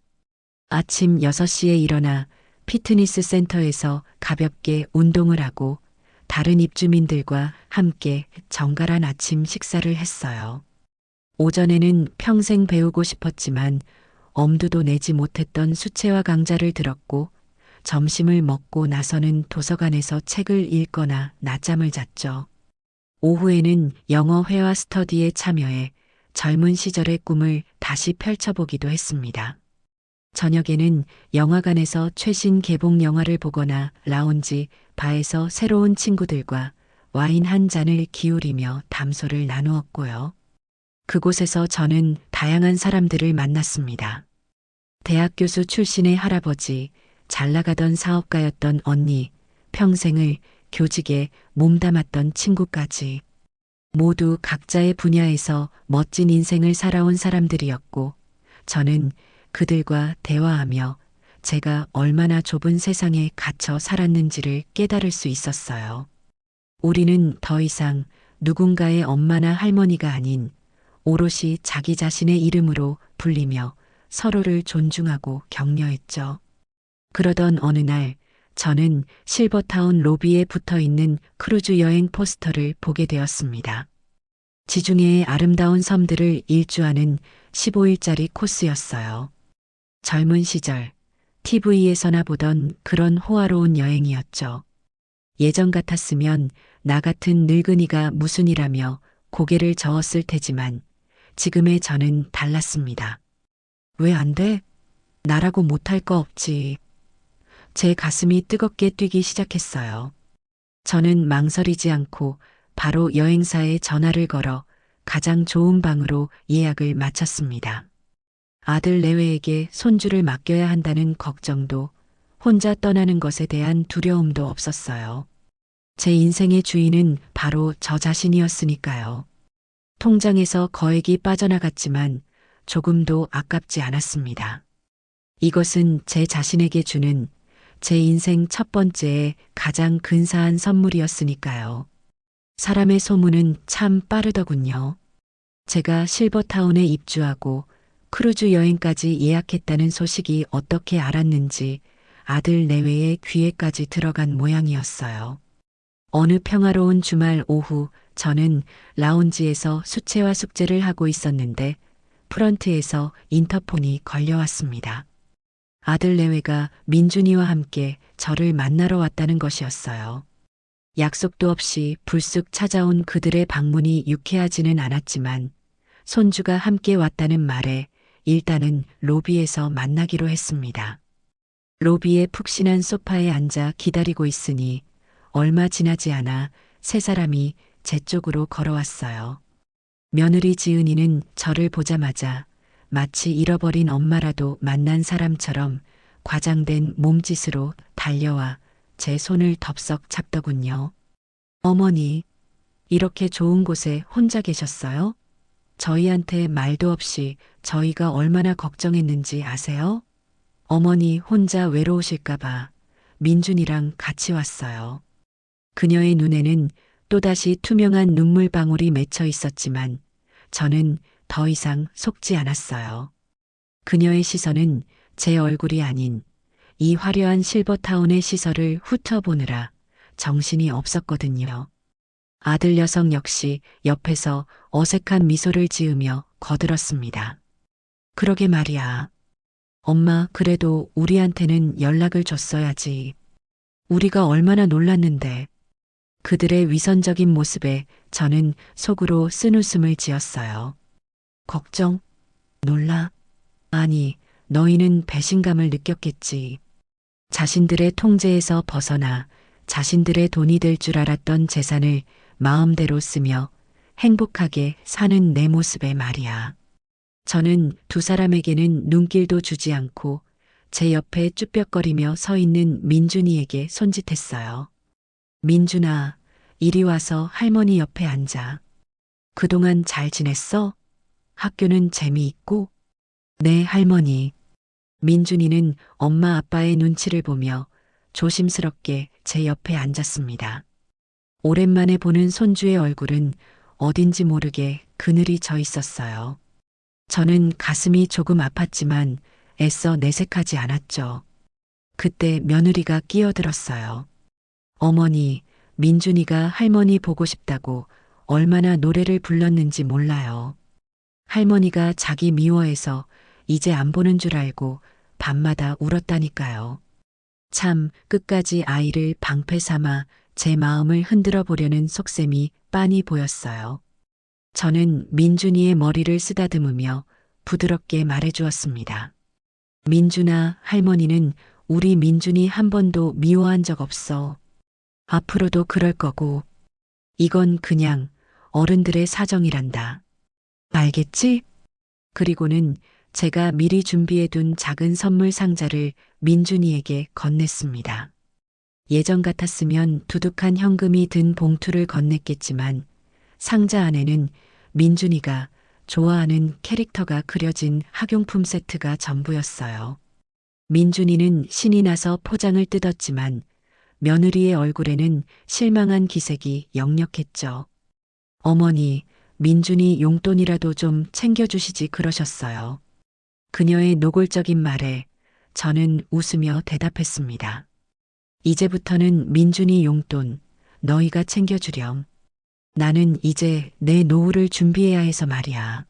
아침 6시에 일어나 피트니스 센터에서 가볍게 운동을 하고 다른 입주민들과 함께 정갈한 아침 식사를 했어요. 오전에는 평생 배우고 싶었지만 엄두도 내지 못했던 수채화 강좌를 들었고 점심을 먹고 나서는 도서관에서 책을 읽거나 낮잠을 잤죠. 오후에는 영어 회화 스터디에 참여해 젊은 시절의 꿈을 다시 펼쳐보기도 했습니다. 저녁에는 영화관에서 최신 개봉 영화를 보거나 라운지, 바에서 새로운 친구들과 와인 한 잔을 기울이며 담소를 나누었고요. 그곳에서 저는 다양한 사람들을 만났습니다. 대학 교수 출신의 할아버지, 잘 나가던 사업가였던 언니, 평생을 교직에 몸담았던 친구까지. 모두 각자의 분야에서 멋진 인생을 살아온 사람들이었고, 저는 그들과 대화하며 제가 얼마나 좁은 세상에 갇혀 살았는지를 깨달을 수 있었어요. 우리는 더 이상 누군가의 엄마나 할머니가 아닌 오롯이 자기 자신의 이름으로 불리며 서로를 존중하고 격려했죠. 그러던 어느 날 저는 실버타운 로비에 붙어 있는 크루즈 여행 포스터를 보게 되었습니다. 지중해의 아름다운 섬들을 일주하는 15일짜리 코스였어요. 젊은 시절 TV에서나 보던 그런 호화로운 여행이었죠. 예전 같았으면 나 같은 늙은이가 무슨 일하며 고개를 저었을 테지만 지금의 저는 달랐습니다. 왜 안 돼? 나라고 못할 거 없지. 제 가슴이 뜨겁게 뛰기 시작했어요. 저는 망설이지 않고 바로 여행사에 전화를 걸어 가장 좋은 방으로 예약을 마쳤습니다. 아들 내외에게 손주를 맡겨야 한다는 걱정도 혼자 떠나는 것에 대한 두려움도 없었어요. 제 인생의 주인은 바로 저 자신이었으니까요. 통장에서 거액이 빠져나갔지만 조금도 아깝지 않았습니다. 이것은 제 자신에게 주는 제 인생 첫 번째의 가장 근사한 선물이었으니까요. 사람의 소문은 참 빠르더군요. 제가 실버타운에 입주하고 크루즈 여행까지 예약했다는 소식이 어떻게 알았는지 아들 내외의 귀에까지 들어간 모양이었어요. 어느 평화로운 주말 오후 저는 라운지에서 수채화 숙제를 하고 있었는데 프런트에서 인터폰이 걸려왔습니다. 아들 내외가 민준이와 함께 저를 만나러 왔다는 것이었어요. 약속도 없이 불쑥 찾아온 그들의 방문이 유쾌하지는 않았지만 손주가 함께 왔다는 말에 일단은 로비에서 만나기로 했습니다. 로비의 푹신한 소파에 앉아 기다리고 있으니 얼마 지나지 않아 세 사람이 제 쪽으로 걸어왔어요. 며느리 지은이는 저를 보자마자 마치 잃어버린 엄마라도 만난 사람처럼 과장된 몸짓으로 달려와 제 손을 덥석 잡더군요. 어머니, 이렇게 좋은 곳에 혼자 계셨어요? 저희한테 말도 없이 저희가 얼마나 걱정했는지 아세요? 어머니 혼자 외로우실까봐 민준이랑 같이 왔어요. 그녀의 눈에는 또다시 투명한 눈물방울이 맺혀 있었지만 저는 더 이상 속지 않았어요. 그녀의 시선은 제 얼굴이 아닌 이 화려한 실버타운의 시설을 훑어보느라 정신이 없었거든요. 아들 녀석 역시 옆에서 어색한 미소를 지으며 거들었습니다. 그러게 말이야. 엄마, 그래도 우리한테는 연락을 줬어야지. 우리가 얼마나 놀랐는데. 그들의 위선적인 모습에 저는 속으로 쓴웃음을 지었어요. 걱정? 놀라? 아니, 너희는 배신감을 느꼈겠지. 자신들의 통제에서 벗어나 자신들의 돈이 될 줄 알았던 재산을 마음대로 쓰며 행복하게 사는 내 모습에 말이야. 저는 두 사람에게는 눈길도 주지 않고 제 옆에 쭈뼛거리며 서 있는 민준이에게 손짓했어요. 민준아, 이리 와서 할머니 옆에 앉아. 그동안 잘 지냈어? 학교는 재미있고? 네, 할머니. 민준이는 엄마 아빠의 눈치를 보며 조심스럽게 제 옆에 앉았습니다. 오랜만에 보는 손주의 얼굴은 어딘지 모르게 그늘이 져 있었어요. 저는 가슴이 조금 아팠지만 애써 내색하지 않았죠. 그때 며느리가 끼어들었어요. 어머니, 민준이가 할머니 보고 싶다고 얼마나 노래를 불렀는지 몰라요. 할머니가 자기 미워해서 이제 안 보는 줄 알고 밤마다 울었다니까요. 참 끝까지 아이를 방패 삼아 제 마음을 흔들어 보려는 속셈이 빤히 보였어요. 저는 민준이의 머리를 쓰다듬으며 부드럽게 말해주었습니다. 민준아, 할머니는 우리 민준이 한 번도 미워한 적 없어. 앞으로도 그럴 거고, 이건 그냥 어른들의 사정이란다. 알겠지? 그리고는 제가 미리 준비해둔 작은 선물 상자를 민준이에게 건넸습니다. 예전 같았으면 두둑한 현금이 든 봉투를 건넸겠지만 상자 안에는 민준이가 좋아하는 캐릭터가 그려진 학용품 세트가 전부였어요. 민준이는 신이 나서 포장을 뜯었지만 며느리의 얼굴에는 실망한 기색이 역력했죠. 어머니, 민준이 용돈이라도 좀 챙겨주시지 그러셨어요. 그녀의 노골적인 말에 저는 웃으며 대답했습니다. 이제부터는 민준이 용돈 너희가 챙겨주렴. 나는 이제 내 노후를 준비해야 해서 말이야.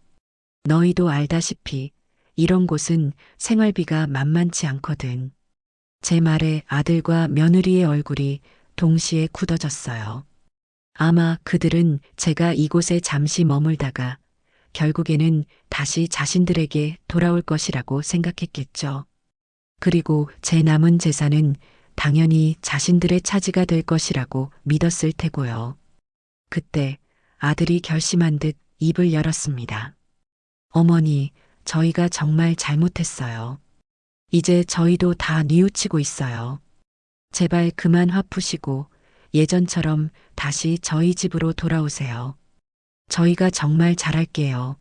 너희도 알다시피 이런 곳은 생활비가 만만치 않거든. 제 말에 아들과 며느리의 얼굴이 동시에 굳어졌어요. 아마 그들은 제가 이곳에 잠시 머물다가 결국에는 다시 자신들에게 돌아올 것이라고 생각했겠죠. 그리고 제 남은 재산은 당연히 자신들의 차지가 될 것이라고 믿었을 테고요. 그때 아들이 결심한 듯 입을 열었습니다. 어머니, 저희가 정말 잘못했어요. 이제 저희도 다 뉘우치고 있어요. 제발 그만 화 푸시고 예전처럼 다시 저희 집으로 돌아오세요. 저희가 정말 잘할게요.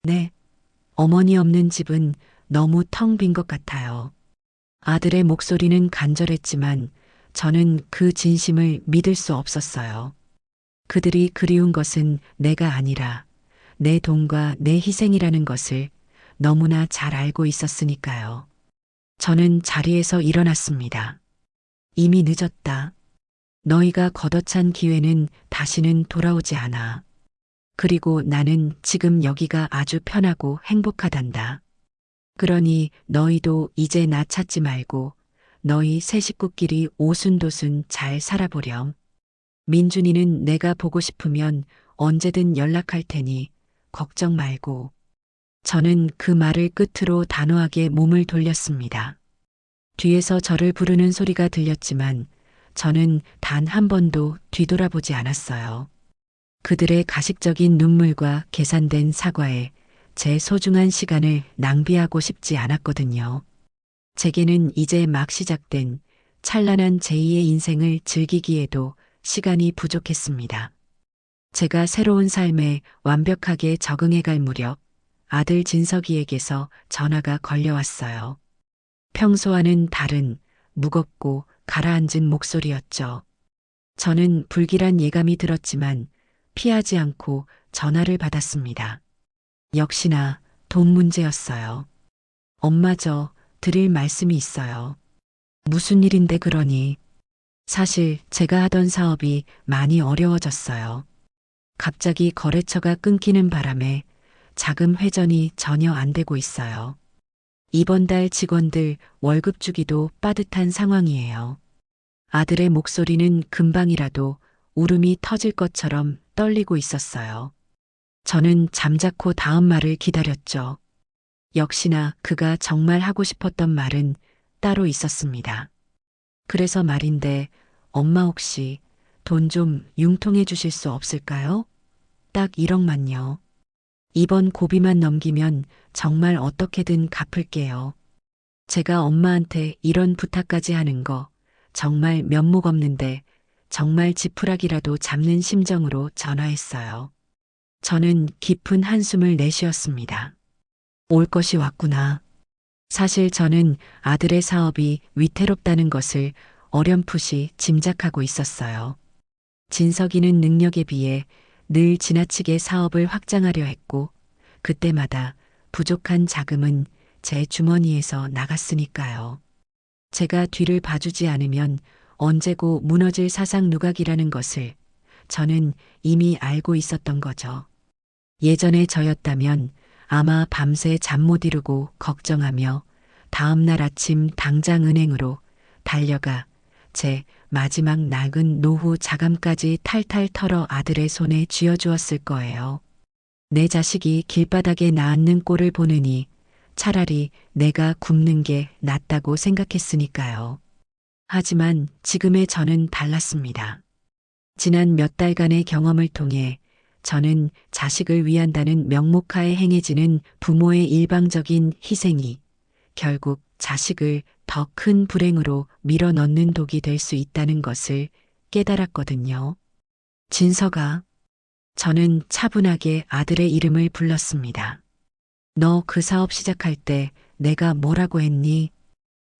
네. 어머니 없는 집은 너무 텅 빈 것 같아요. 아들의 목소리는 간절했지만 저는 그 진심을 믿을 수 없었어요. 그들이 그리운 것은 내가 아니라 내 돈과 내 희생이라는 것을 너무나 잘 알고 있었으니까요. 저는 자리에서 일어났습니다. 이미 늦었다. 너희가 걷어찬 기회는 다시는 돌아오지 않아. 그리고 나는 지금 여기가 아주 편하고 행복하단다. 그러니 너희도 이제 나 찾지 말고 너희 세 식구끼리 오순도순 잘 살아보렴. 민준이는 내가 보고 싶으면 언제든 연락할 테니 걱정 말고. 저는 그 말을 끝으로 단호하게 몸을 돌렸습니다. 뒤에서 저를 부르는 소리가 들렸지만 저는 단 한 번도 뒤돌아보지 않았어요. 그들의 가식적인 눈물과 계산된 사과에 제 소중한 시간을 낭비하고 싶지 않았거든요. 제게는 이제 막 시작된 찬란한 제2의 인생을 즐기기에도 시간이 부족했습니다. 제가 새로운 삶에 완벽하게 적응해갈 무렵 아들 진석이에게서 전화가 걸려왔어요. 평소와는 다른 무겁고 가라앉은 목소리였죠. 저는 불길한 예감이 들었지만 피하지 않고 전화를 받았습니다. 역시나 돈 문제였어요. 엄마, 저 드릴 말씀이 있어요. 무슨 일인데 그러니? 사실 제가 하던 사업이 많이 어려워졌어요. 갑자기 거래처가 끊기는 바람에 자금 회전이 전혀 안 되고 있어요. 이번 달 직원들 월급 주기도 빠듯한 상황이에요. 아들의 목소리는 금방이라도 울음이 터질 것처럼 떨리고 있었어요. 저는 잠자코 다음 말을 기다렸죠. 역시나 그가 정말 하고 싶었던 말은 따로 있었습니다. 그래서 말인데 엄마 혹시 돈 좀 융통해 주실 수 없을까요? 딱 1억만요. 이번 고비만 넘기면 정말 어떻게든 갚을게요. 제가 엄마한테 이런 부탁까지 하는 거 정말 면목 없는데 정말 지푸라기라도 잡는 심정으로 전화했어요. 저는 깊은 한숨을 내쉬었습니다. 올 것이 왔구나. 사실 저는 아들의 사업이 위태롭다는 것을 어렴풋이 짐작하고 있었어요. 진석이는 능력에 비해 늘 지나치게 사업을 확장하려 했고 그때마다 부족한 자금은 제 주머니에서 나갔으니까요. 제가 뒤를 봐주지 않으면 언제고 무너질 사상 누각이라는 것을 저는 이미 알고 있었던 거죠. 예전에 저였다면 아마 밤새 잠 못 이루고 걱정하며 다음날 아침 당장 은행으로 달려가 제 마지막 낡은 노후 자금까지 탈탈 털어 아들의 손에 쥐어주었을 거예요. 내 자식이 길바닥에 나앉는 꼴을 보느니 차라리 내가 굶는 게 낫다고 생각했으니까요. 하지만 지금의 저는 달랐습니다. 지난 몇 달간의 경험을 통해 저는 자식을 위한다는 명목하에 행해지는 부모의 일방적인 희생이 결국 자식을 더 큰 불행으로 밀어넣는 독이 될 수 있다는 것을 깨달았거든요. 진서가, 저는 차분하게 아들의 이름을 불렀습니다. 너 그 사업 시작할 때 내가 뭐라고 했니?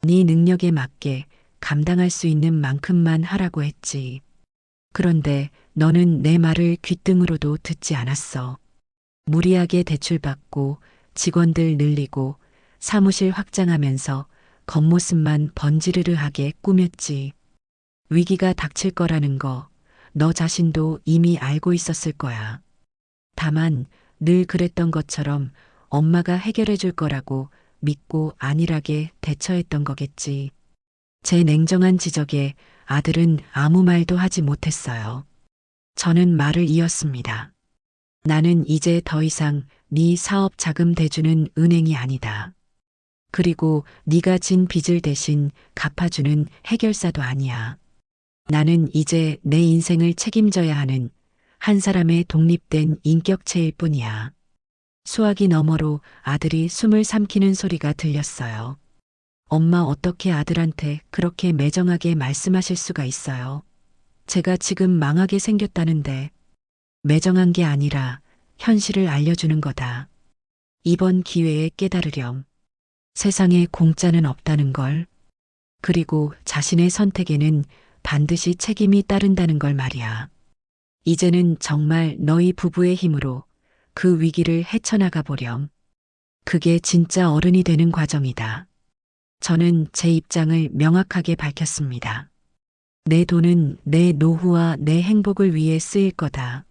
네 능력에 맞게 감당할 수 있는 만큼만 하라고 했지. 그런데 너는 내 말을 귓등으로도 듣지 않았어. 무리하게 대출받고 직원들 늘리고 사무실 확장하면서 겉모습만 번지르르하게 꾸몄지. 위기가 닥칠 거라는 거 너 자신도 이미 알고 있었을 거야. 다만 늘 그랬던 것처럼 엄마가 해결해 줄 거라고 믿고 안일하게 대처했던 거겠지. 제 냉정한 지적에 아들은 아무 말도 하지 못했어요. 저는 말을 이었습니다. 나는 이제 더 이상 네 사업 자금 대주는 은행이 아니다. 그리고 네가 진 빚을 대신 갚아주는 해결사도 아니야. 나는 이제 내 인생을 책임져야 하는 한 사람의 독립된 인격체일 뿐이야. 수화기 너머로 아들이 숨을 삼키는 소리가 들렸어요. 엄마 어떻게 아들한테 그렇게 매정하게 말씀하실 수가 있어요? 제가 지금 망하게 생겼다는데 매정한 게 아니라 현실을 알려주는 거다. 이번 기회에 깨달으렴. 세상에 공짜는 없다는 걸. 그리고 자신의 선택에는 반드시 책임이 따른다는 걸 말이야. 이제는 정말 너희 부부의 힘으로 그 위기를 헤쳐나가 보렴. 그게 진짜 어른이 되는 과정이다. 저는 제 입장을 명확하게 밝혔습니다. 내 돈은 내 노후와 내 행복을 위해 쓰일 거다.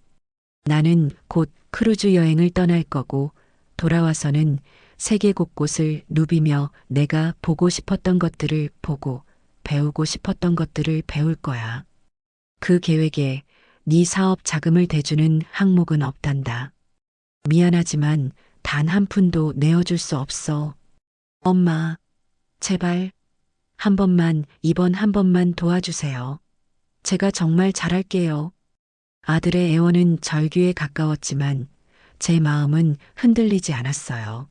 나는 곧 크루즈 여행을 떠날 거고 돌아와서는 세계 곳곳을 누비며 내가 보고 싶었던 것들을 보고 배우고 싶었던 것들을 배울 거야. 그 계획에 네 사업 자금을 대주는 항목은 없단다. 미안하지만 단 한 푼도 내어줄 수 없어. 엄마, 제발 한 번만, 이번 한 번만 도와주세요. 제가 정말 잘할게요. 아들의 애원은 절규에 가까웠지만 제 마음은 흔들리지 않았어요.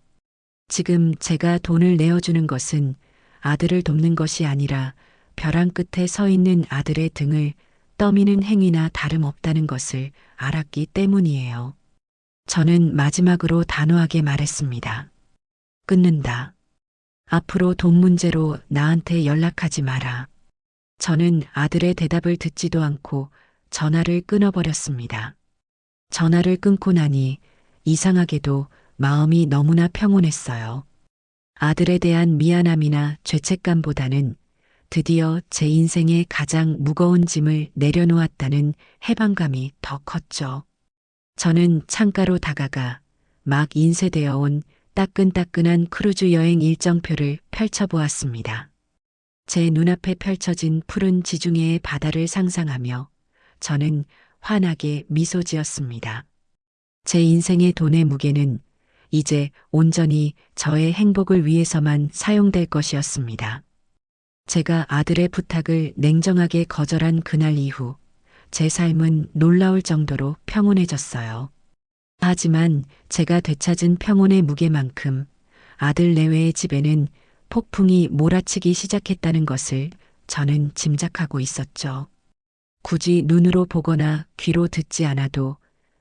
지금 제가 돈을 내어주는 것은 아들을 돕는 것이 아니라 벼랑 끝에 서 있는 아들의 등을 떠미는 행위나 다름없다는 것을 알았기 때문이에요. 저는 마지막으로 단호하게 말했습니다. 끊는다. 앞으로 돈 문제로 나한테 연락하지 마라. 저는 아들의 대답을 듣지도 않고 전화를 끊어버렸습니다. 전화를 끊고 나니 이상하게도 마음이 너무나 평온했어요. 아들에 대한 미안함이나 죄책감보다는 드디어 제 인생의 가장 무거운 짐을 내려놓았다는 해방감이 더 컸죠. 저는 창가로 다가가 막 인쇄되어 온 따끈따끈한 크루즈 여행 일정표를 펼쳐보았습니다. 제 눈앞에 펼쳐진 푸른 지중해의 바다를 상상하며 저는 환하게 미소 지었습니다. 제 인생의 돈의 무게는 이제 온전히 저의 행복을 위해서만 사용될 것이었습니다. 제가 아들의 부탁을 냉정하게 거절한 그날 이후 제 삶은 놀라울 정도로 평온해졌어요. 하지만 제가 되찾은 평온의 무게만큼 아들 내외의 집에는 폭풍이 몰아치기 시작했다는 것을 저는 짐작하고 있었죠. 굳이 눈으로 보거나 귀로 듣지 않아도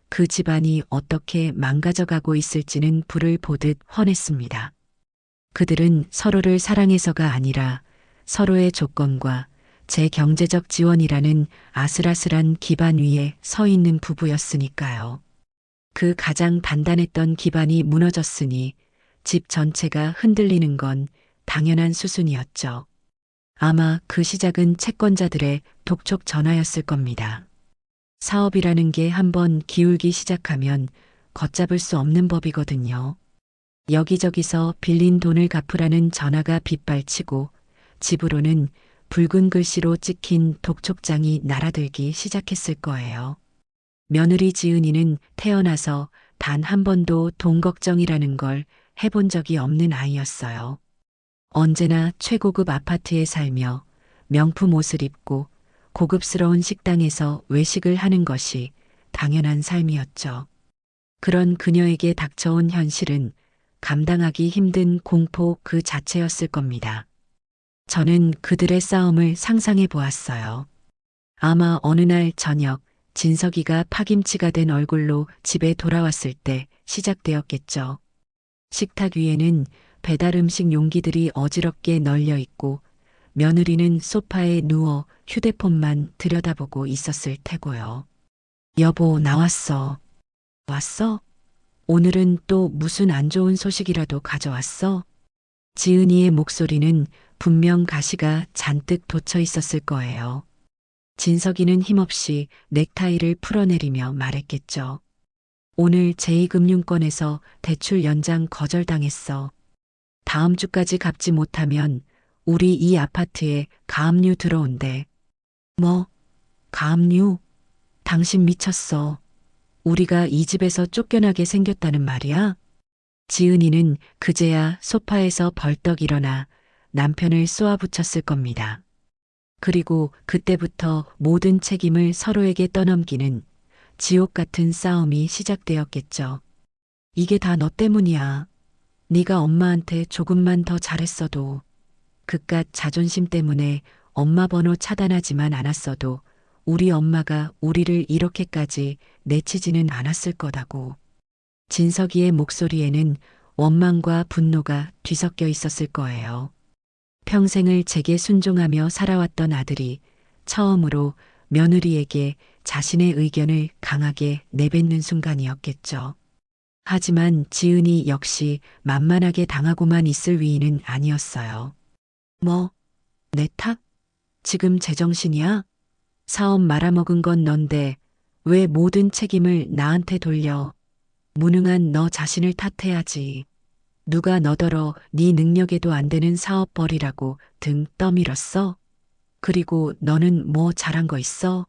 그 집안이 어떻게 망가져가고 있을지는 불을 보듯 훤했습니다. 그들은 서로를 사랑해서가 아니라 서로의 조건과 제 경제적 지원이라는 아슬아슬한 기반 위에 서 있는 부부였으니까요. 그 가장 단단했던 기반이 무너졌으니 집 전체가 흔들리는 건 당연한 수순이었죠. 아마 그 시작은 채권자들의 독촉 전화였을 겁니다. 사업이라는 게 한번 기울기 시작하면 걷잡을 수 없는 법이거든요. 여기저기서 빌린 돈을 갚으라는 전화가 빗발치고 집으로는 붉은 글씨로 찍힌 독촉장이 날아들기 시작했을 거예요. 며느리 지은이는 태어나서 단 한 번도 돈 걱정이라는 걸 해본 적이 없는 아이였어요. 언제나 최고급 아파트에 살며 명품 옷을 입고 고급스러운 식당에서 외식을 하는 것이 당연한 삶이었죠. 그런 그녀에게 닥쳐온 현실은 감당하기 힘든 공포 그 자체였을 겁니다. 저는 그들의 싸움을 상상해 보았어요. 아마 어느 날 저녁 진석이가 파김치가 된 얼굴로 집에 돌아왔을 때 시작되었겠죠. 식탁 위에는 배달 음식 용기들이 어지럽게 널려 있고 며느리는 소파에 누워 휴대폰만 들여다보고 있었을 테고요. 여보, 나왔어. 왔어? 오늘은 또 무슨 안 좋은 소식이라도 가져왔어? 지은이의 목소리는 분명 가시가 잔뜩 돋쳐 있었을 거예요. 진석이는 힘없이 넥타이를 풀어내리며 말했겠죠. 오늘 제2금융권에서 대출 연장 거절당했어. 다음 주까지 갚지 못하면 우리 이 아파트에 가압류 들어온대. 뭐? 가압류? 당신 미쳤어. 우리가 이 집에서 쫓겨나게 생겼다는 말이야? 지은이는 그제야 소파에서 벌떡 일어나 남편을 쏘아붙였을 겁니다. 그리고 그때부터 모든 책임을 서로에게 떠넘기는 지옥 같은 싸움이 시작되었겠죠. 이게 다 너 때문이야. 네가 엄마한테 조금만 더 잘했어도, 그깟 자존심 때문에 엄마 번호 차단하지만 않았어도 우리 엄마가 우리를 이렇게까지 내치지는 않았을 거다고. 진석이의 목소리에는 원망과 분노가 뒤섞여 있었을 거예요. 평생을 제게 순종하며 살아왔던 아들이 처음으로 며느리에게 자신의 의견을 강하게 내뱉는 순간이었겠죠. 하지만 지은이 역시 만만하게 당하고만 있을 위인은 아니었어요. 뭐? 내 탓? 지금 제정신이야? 사업 말아먹은 건 넌데 왜 모든 책임을 나한테 돌려? 무능한 너 자신을 탓해야지. 누가 너더러 네 능력에도 안 되는 사업 벌이라고 등 떠밀었어? 그리고 너는 뭐 잘한 거 있어?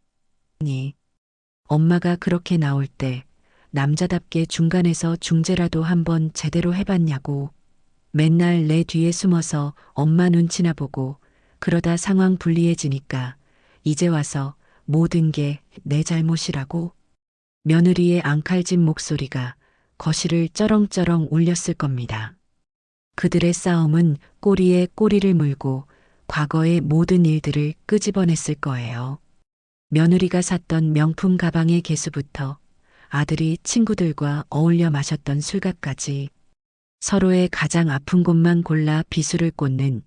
니. 엄마가 그렇게 나올 때 남자답게 중간에서 중재라도 한번 제대로 해봤냐고. 맨날 내 뒤에 숨어서 엄마 눈치나 보고 그러다 상황 불리해지니까 이제 와서 모든 게 내 잘못이라고. 며느리의 앙칼진 목소리가 거실을 쩌렁쩌렁 울렸을 겁니다. 그들의 싸움은 꼬리에 꼬리를 물고 과거의 모든 일들을 끄집어냈을 거예요. 며느리가 샀던 명품 가방의 개수부터 아들이 친구들과 어울려 마셨던 술값까지 서로의 가장 아픈 곳만 골라 비수를 꽂는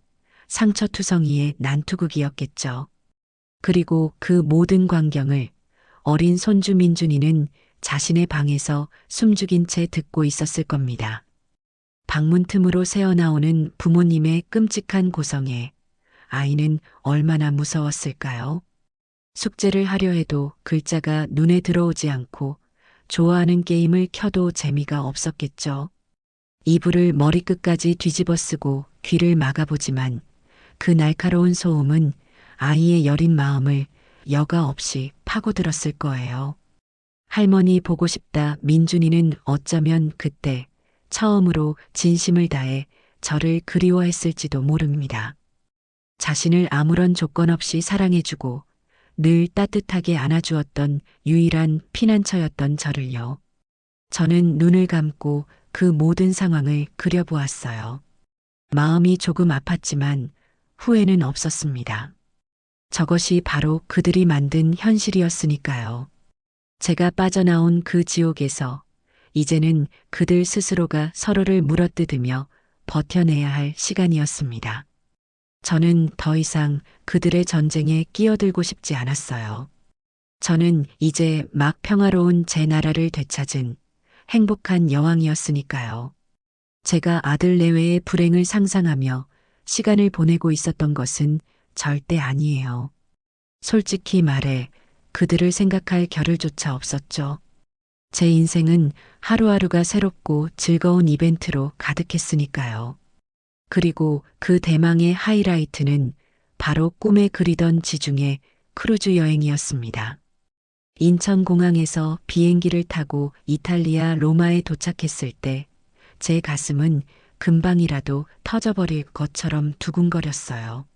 상처투성이의 난투극이었겠죠. 그리고 그 모든 광경을 어린 손주 민준이는 자신의 방에서 숨죽인 채 듣고 있었을 겁니다. 방문 틈으로 새어나오는 부모님의 끔찍한 고성에 아이는 얼마나 무서웠을까요? 숙제를 하려 해도 글자가 눈에 들어오지 않고 좋아하는 게임을 켜도 재미가 없었겠죠. 이불을 머리끝까지 뒤집어 쓰고 귀를 막아보지만 그 날카로운 소음은 아이의 여린 마음을 여과 없이 파고들었을 거예요. 할머니 보고 싶다. 민준이는 어쩌면 그때 처음으로 진심을 다해 저를 그리워했을지도 모릅니다. 자신을 아무런 조건 없이 사랑해주고 늘 따뜻하게 안아주었던 유일한 피난처였던 저를요. 저는 눈을 감고 그 모든 상황을 그려보았어요. 마음이 조금 아팠지만 후회는 없었습니다. 저것이 바로 그들이 만든 현실이었으니까요. 제가 빠져나온 그 지옥에서 이제는 그들 스스로가 서로를 물어뜯으며 버텨내야 할 시간이었습니다. 저는 더 이상 그들의 전쟁에 끼어들고 싶지 않았어요. 저는 이제 막 평화로운 제 나라를 되찾은 행복한 여왕이었으니까요. 제가 아들 내외의 불행을 상상하며 시간을 보내고 있었던 것은 절대 아니에요. 솔직히 말해 그들을 생각할 겨를조차 없었죠. 제 인생은 하루하루가 새롭고 즐거운 이벤트로 가득했으니까요. 그리고 그 대망의 하이라이트는 바로 꿈에 그리던 지중해 크루즈 여행이었습니다. 인천공항에서 비행기를 타고 이탈리아 로마에 도착했을 때 제 가슴은 금방이라도 터져버릴 것처럼 두근거렸어요.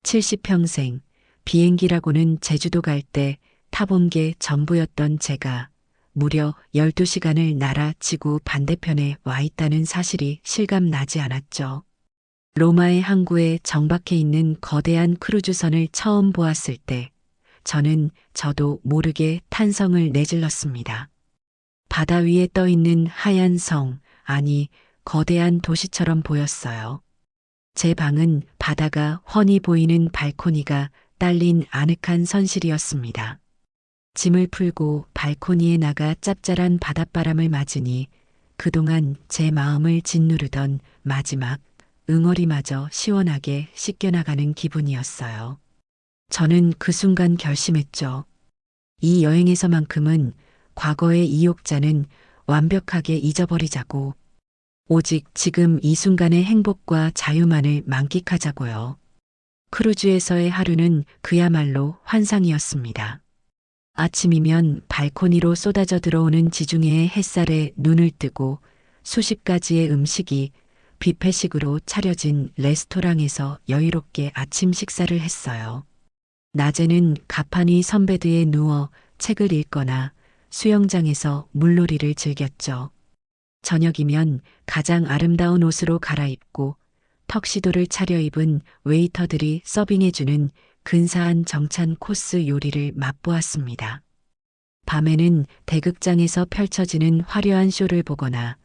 70평생 비행기라고는 제주도 갈 때 타본 게 전부였던 제가 무려 12시간을 날아 지구 반대편에 와 있다는 사실이 실감나지 않았죠. 로마의 항구에 정박해 있는 거대한 크루즈선을 처음 보았을 때 저는 저도 모르게 탄성을 내질렀습니다. 바다 위에 떠 있는 하얀 성, 아니 거대한 도시처럼 보였어요. 제 방은 바다가 훤히 보이는 발코니가 딸린 아늑한 선실이었습니다. 짐을 풀고 발코니에 나가 짭짤한 바닷바람을 맞으니 그동안 제 마음을 짓누르던 마지막 응어리마저 시원하게 씻겨나가는 기분이었어요. 저는 그 순간 결심했죠. 이 여행에서만큼은 과거의 이욕자는 완벽하게 잊어버리자고. 오직 지금 이 순간의 행복과 자유만을 만끽하자고요. 크루즈에서의 하루는 그야말로 환상이었습니다. 아침이면 발코니로 쏟아져 들어오는 지중해의 햇살에 눈을 뜨고 수십 가지의 음식이 뷔페식으로 차려진 레스토랑에서 여유롭게 아침 식사를 했어요. 낮에는 가판위 선베드에 누워 책을 읽거나 수영장에서 물놀이를 즐겼죠. 저녁이면 가장 아름다운 옷으로 갈아입고 턱시도를 차려입은 웨이터들이 서빙해주는 근사한 정찬 코스 요리를 맛보았습니다. 밤에는 대극장에서 펼쳐지는 화려한 쇼를 보거나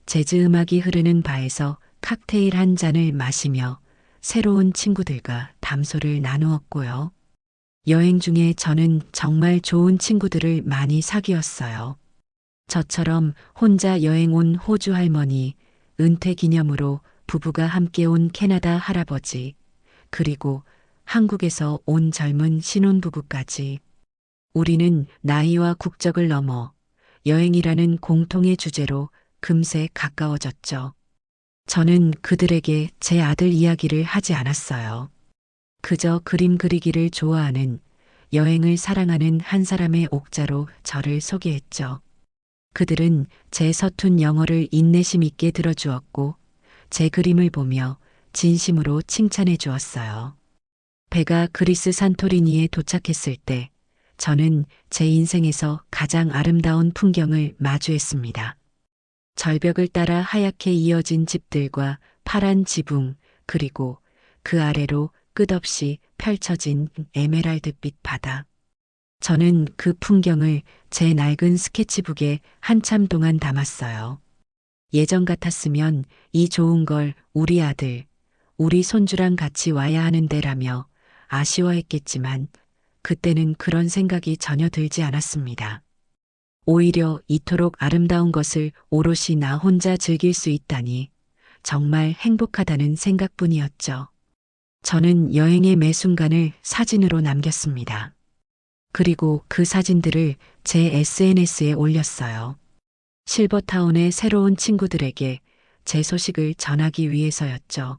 재즈 음악이 흐르는 바에서 칵테일 한 잔을 마시며 새로운 친구들과 담소를 나누었고요. 여행 중에 저는 정말 좋은 친구들을 많이 사귀었어요. 저처럼 혼자 여행 온 호주 할머니, 은퇴 기념으로 부부가 함께 온 캐나다 할아버지, 그리고 한국에서 온 젊은 신혼부부까지. 우리는 나이와 국적을 넘어 여행이라는 공통의 주제로 금세 가까워졌죠. 저는 그들에게 제 아들 이야기를 하지 않았어요. 그저 그림 그리기를 좋아하는, 여행을 사랑하는 한 사람의 옥자로 저를 소개했죠. 그들은 제 서툰 영어를 인내심 있게 들어주었고 제 그림을 보며 진심으로 칭찬해 주었어요. 배가 그리스 산토리니에 도착했을 때 저는 제 인생에서 가장 아름다운 풍경을 마주했습니다. 절벽을 따라 하얗게 이어진 집들과 파란 지붕, 그리고 그 아래로 끝없이 펼쳐진 에메랄드빛 바다. 저는 그 풍경을 제 낡은 스케치북에 한참 동안 담았어요. 예전 같았으면 이 좋은 걸 우리 아들, 우리 손주랑 같이 와야 하는데라며 아쉬워했겠지만 그때는 그런 생각이 전혀 들지 않았습니다. 오히려 이토록 아름다운 것을 오롯이 나 혼자 즐길 수 있다니 정말 행복하다는 생각뿐이었죠. 저는 여행의 매 순간을 사진으로 남겼습니다. 그리고 그 사진들을 제 SNS에 올렸어요. 실버타운의 새로운 친구들에게 제 소식을 전하기 위해서였죠.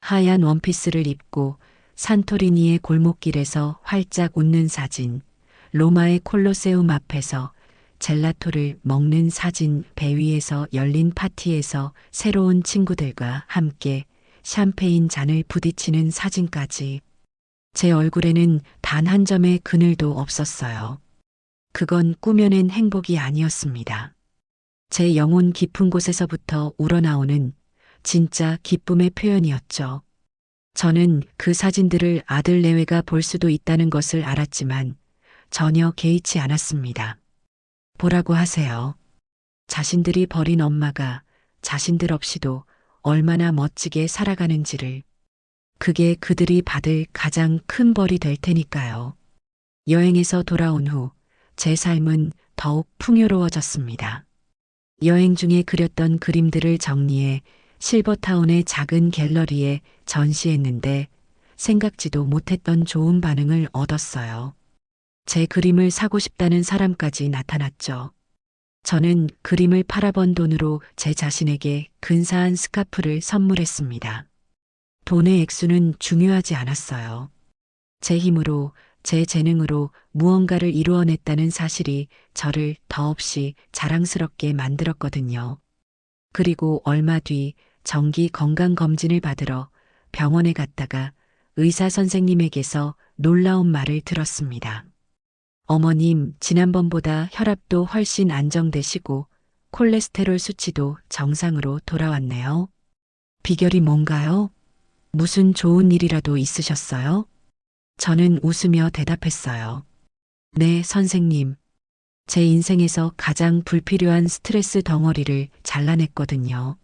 하얀 원피스를 입고 산토리니의 골목길에서 활짝 웃는 사진, 로마의 콜로세움 앞에서 젤라토를 먹는 사진, 배 위에서 열린 파티에서 새로운 친구들과 함께 샴페인 잔을 부딪히는 사진까지. 제 얼굴에는 단 한 점의 그늘도 없었어요. 그건 꾸며낸 행복이 아니었습니다. 제 영혼 깊은 곳에서부터 우러나오는 진짜 기쁨의 표현이었죠. 저는 그 사진들을 아들 내외가 볼 수도 있다는 것을 알았지만 전혀 개의치 않았습니다. 보라고 하세요. 자신들이 버린 엄마가 자신들 없이도 얼마나 멋지게 살아가는지를. 그게 그들이 받을 가장 큰 벌이 될 테니까요. 여행에서 돌아온 후 제 삶은 더욱 풍요로워졌습니다. 여행 중에 그렸던 그림들을 정리해 실버타운의 작은 갤러리에 전시했는데 생각지도 못했던 좋은 반응을 얻었어요. 제 그림을 사고 싶다는 사람까지 나타났죠. 저는 그림을 팔아번 돈으로 제 자신에게 근사한 스카프를 선물했습니다. 돈의 액수는 중요하지 않았어요. 제 힘으로 제 재능으로 무언가를 이루어냈다는 사실이 저를 더없이 자랑스럽게 만들었거든요. 그리고 얼마 뒤 정기 건강검진을 받으러 병원에 갔다가 의사 선생님에게서 놀라운 말을 들었습니다. 어머님, 지난번보다 혈압도 훨씬 안정되시고 콜레스테롤 수치도 정상으로 돌아왔네요. 비결이 뭔가요? 무슨 좋은 일이라도 있으셨어요? 저는 웃으며 대답했어요. 네, 선생님. 제 인생에서 가장 불필요한 스트레스 덩어리를 잘라냈거든요.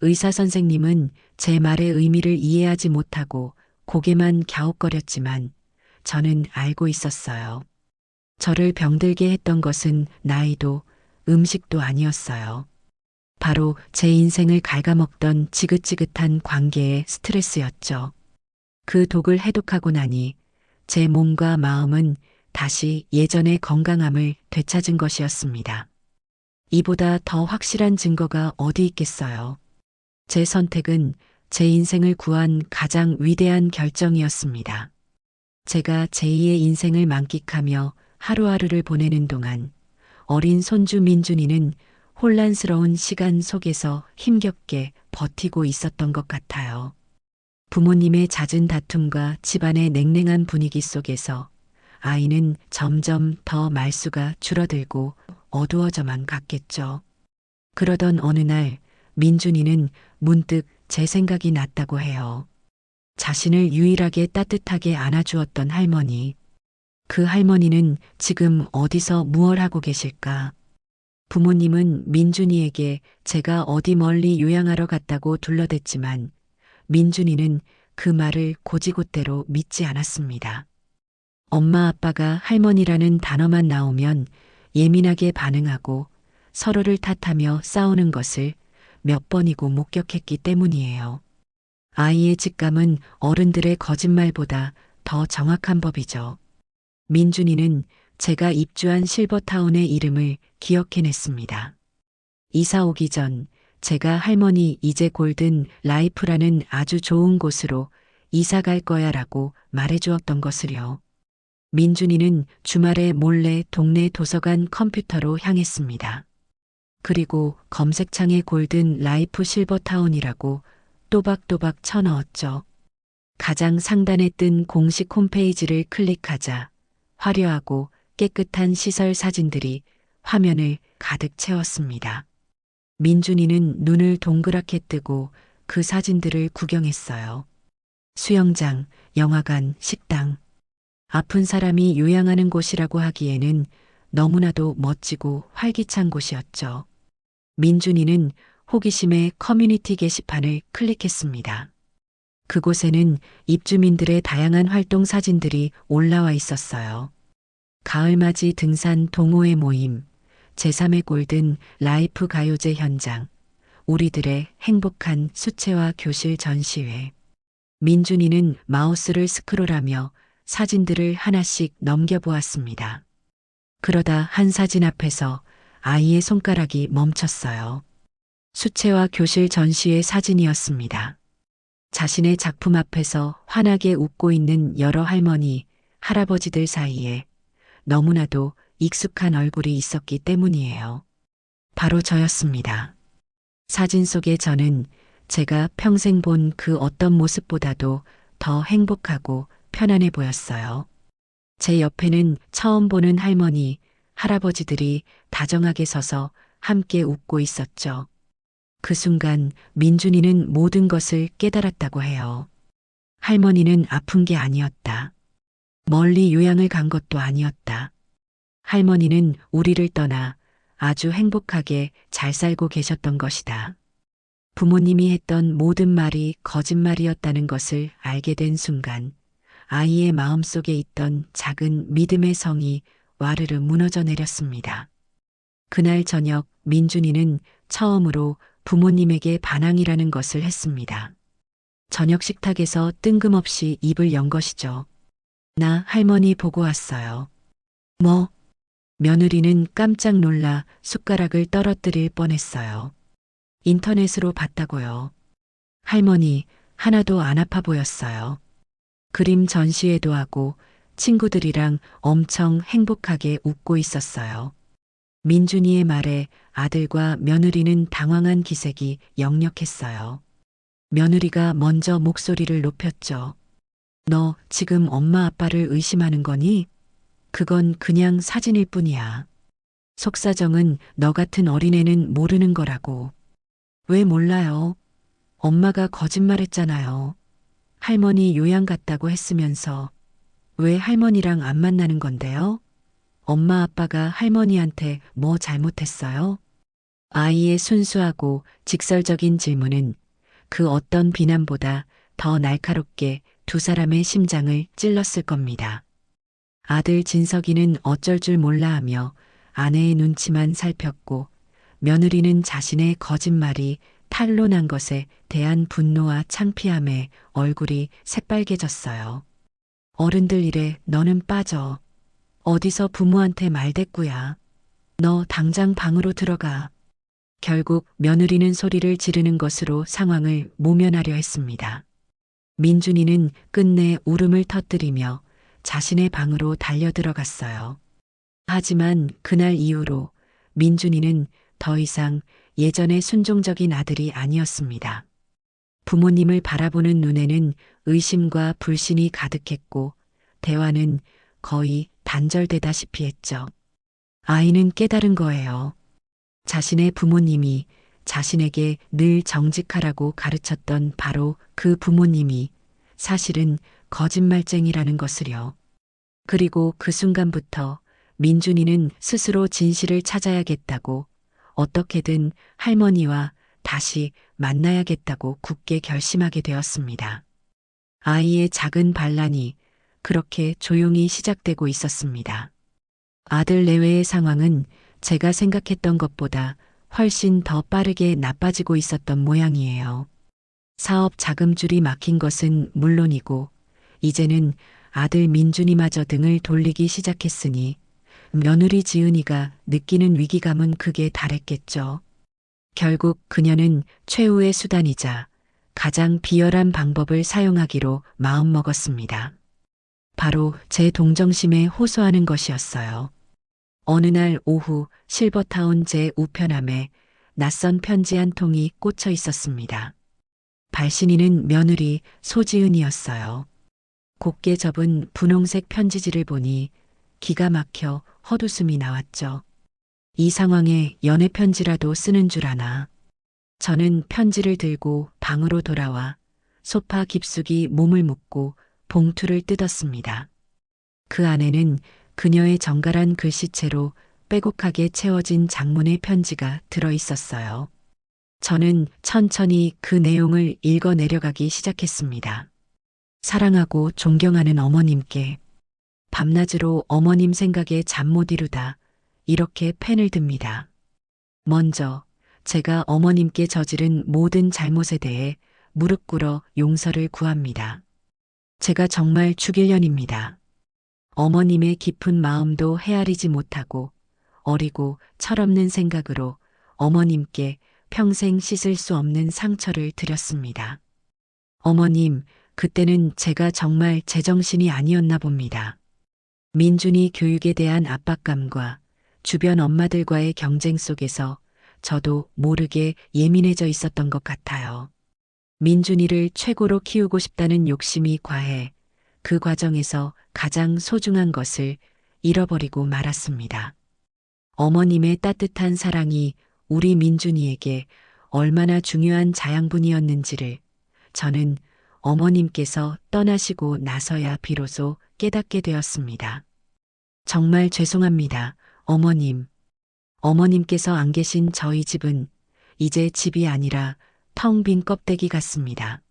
의사 선생님은 제 말의 의미를 이해하지 못하고 고개만 갸웃거렸지만 저는 알고 있었어요. 저를 병들게 했던 것은 나이도 음식도 아니었어요. 바로 제 인생을 갉아먹던 지긋지긋한 관계의 스트레스였죠. 그 독을 해독하고 나니 제 몸과 마음은 다시 예전의 건강함을 되찾은 것이었습니다. 이보다 더 확실한 증거가 어디 있겠어요. 제 선택은 제 인생을 구한 가장 위대한 결정이었습니다. 제가 제2의 인생을 만끽하며 하루하루를 보내는 동안 어린 손주 민준이는 혼란스러운 시간 속에서 힘겹게 버티고 있었던 것 같아요. 부모님의 잦은 다툼과 집안의 냉랭한 분위기 속에서 아이는 점점 더 말수가 줄어들고 어두워져만 갔겠죠. 그러던 어느 날 민준이는 문득 제 생각이 났다고 해요. 자신을 유일하게 따뜻하게 안아주었던 할머니. 그 할머니는 지금 어디서 무얼 하고 계실까? 부모님은 민준이에게 제가 어디 멀리 요양하러 갔다고 둘러댔지만 민준이는 그 말을 곧이곧대로 믿지 않았습니다. 엄마 아빠가 할머니라는 단어만 나오면 예민하게 반응하고 서로를 탓하며 싸우는 것을 몇 번이고 목격했기 때문이에요. 아이의 직감은 어른들의 거짓말보다 더 정확한 법이죠. 민준이는 제가 입주한 실버타운의 이름을 기억해냈습니다. 이사 오기 전 제가 할머니 이제 골든 라이프라는 아주 좋은 곳으로 이사 갈 거야 라고 말해주었던 것을요. 민준이는 주말에 몰래 동네 도서관 컴퓨터로 향했습니다. 그리고 검색창에 골든 라이프 실버타운이라고 또박또박 쳐넣었죠. 가장 상단에 뜬 공식 홈페이지를 클릭하자 화려하고 깨끗한 시설 사진들이 화면을 가득 채웠습니다. 민준이는 눈을 동그랗게 뜨고 그 사진들을 구경했어요. 수영장, 영화관, 식당. 아픈 사람이 요양하는 곳이라고 하기에는 너무나도 멋지고 활기찬 곳이었죠. 민준이는 호기심에 커뮤니티 게시판을 클릭했습니다. 그곳에는 입주민들의 다양한 활동 사진들이 올라와 있었어요. 가을맞이 등산 동호회 모임, 제3의 골든 라이프 가요제 현장, 우리들의 행복한 수채화 교실 전시회. 민준이는 마우스를 스크롤하며 사진들을 하나씩 넘겨보았습니다. 그러다 한 사진 앞에서 아이의 손가락이 멈췄어요. 수채화 교실 전시회 사진이었습니다. 자신의 작품 앞에서 환하게 웃고 있는 여러 할머니, 할아버지들 사이에 너무나도 익숙한 얼굴이 있었기 때문이에요. 바로 저였습니다. 사진 속의 저는 제가 평생 본 그 어떤 모습보다도 더 행복하고 편안해 보였어요. 제 옆에는 처음 보는 할머니, 할아버지들이 다정하게 서서 함께 웃고 있었죠. 그 순간 민준이는 모든 것을 깨달았다고 해요. 할머니는 아픈 게 아니었다. 멀리 요양을 간 것도 아니었다. 할머니는 우리를 떠나 아주 행복하게 잘 살고 계셨던 것이다. 부모님이 했던 모든 말이 거짓말이었다는 것을 알게 된 순간 아이의 마음속에 있던 작은 믿음의 성이 와르르 무너져 내렸습니다. 그날 저녁 민준이는 처음으로 부모님에게 반항이라는 것을 했습니다. 저녁 식탁에서 뜬금없이 입을 연 것이죠. 나 할머니 보고 왔어요. 뭐? 며느리는 깜짝 놀라 숟가락을 떨어뜨릴 뻔했어요. 인터넷으로 봤다고요. 할머니 하나도 안 아파 보였어요. 그림 전시회도 하고 친구들이랑 엄청 행복하게 웃고 있었어요. 민준이의 말에 아들과 며느리는 당황한 기색이 역력했어요. 며느리가 먼저 목소리를 높였죠. 너 지금 엄마 아빠를 의심하는 거니? 그건 그냥 사진일 뿐이야. 속사정은 너 같은 어린애는 모르는 거라고. 왜 몰라요? 엄마가 거짓말했잖아요. 할머니 요양 갔다고 했으면서 왜 할머니랑 안 만나는 건데요? 엄마 아빠가 할머니한테 뭐 잘못했어요? 아이의 순수하고 직설적인 질문은 그 어떤 비난보다 더 날카롭게 두 사람의 심장을 찔렀을 겁니다. 아들 진석이는 어쩔 줄 몰라 하며 아내의 눈치만 살폈고 며느리는 자신의 거짓말이 탄로난 것에 대한 분노와 창피함에 얼굴이 새빨개졌어요. 어른들 일에 너는 빠져. 어디서 부모한테 말대꾸야. 너 당장 방으로 들어가. 결국 며느리는 소리를 지르는 것으로 상황을 모면하려 했습니다. 민준이는 끝내 울음을 터뜨리며 자신의 방으로 달려 들어갔어요. 하지만 그날 이후로 민준이는 더 이상 예전의 순종적인 아들이 아니었습니다. 부모님을 바라보는 눈에는 의심과 불신이 가득했고 대화는 거의 단절되다시피 했죠. 아이는 깨달은 거예요. 자신의 부모님이 자신에게 늘 정직하라고 가르쳤던 바로 그 부모님이 사실은 거짓말쟁이라는 것을요. 그리고 그 순간부터 민준이는 스스로 진실을 찾아야겠다고 어떻게든 할머니와 다시 만나야겠다고 굳게 결심하게 되었습니다. 아이의 작은 반란이 그렇게 조용히 시작되고 있었습니다. 아들 내외의 상황은 제가 생각했던 것보다 훨씬 더 빠르게 나빠지고 있었던 모양이에요. 사업 자금줄이 막힌 것은 물론이고 이제는 아들 민준이마저 등을 돌리기 시작했으니 며느리 지은이가 느끼는 위기감은 극에 달했겠죠. 결국 그녀는 최후의 수단이자 가장 비열한 방법을 사용하기로 마음먹었습니다. 바로 제 동정심에 호소하는 것이었어요. 어느 날 오후 실버타운 제 우편함에 낯선 편지 한 통이 꽂혀 있었습니다. 발신인은 며느리 소지은이었어요. 곱게 접은 분홍색 편지지를 보니 기가 막혀 헛웃음이 나왔죠. 이 상황에 연애 편지라도 쓰는 줄 아나. 저는 편지를 들고 방으로 돌아와 소파 깊숙이 몸을 묻고 봉투를 뜯었습니다. 그 안에는 그녀의 정갈한 글씨체로 빼곡하게 채워진 장문의 편지가 들어 있었어요. 저는 천천히 그 내용을 읽어 내려가기 시작했습니다. 사랑하고 존경하는 어머님께 밤낮으로 어머님 생각에 잠 못 이루다 이렇게 펜을 듭니다. 먼저 제가 어머님께 저지른 모든 잘못에 대해 무릎 꿇어 용서를 구합니다. 제가 정말 죽일 년입니다. 어머님의 깊은 마음도 헤아리지 못하고 어리고 철없는 생각으로 어머님께 평생 씻을 수 없는 상처를 드렸습니다. 어머님, 그때는 제가 정말 제정신이 아니었나 봅니다. 민준이 교육에 대한 압박감과 주변 엄마들과의 경쟁 속에서 저도 모르게 예민해져 있었던 것 같아요. 민준이를 최고로 키우고 싶다는 욕심이 과해 그 과정에서 가장 소중한 것을 잃어버리고 말았습니다. 어머님의 따뜻한 사랑이 우리 민준이에게 얼마나 중요한 자양분이었는지를 저는 어머님께서 떠나시고 나서야 비로소 깨닫게 되었습니다. 정말 죄송합니다, 어머님. 어머님께서 안 계신 저희 집은 이제 집이 아니라 텅 빈 껍데기 같습니다.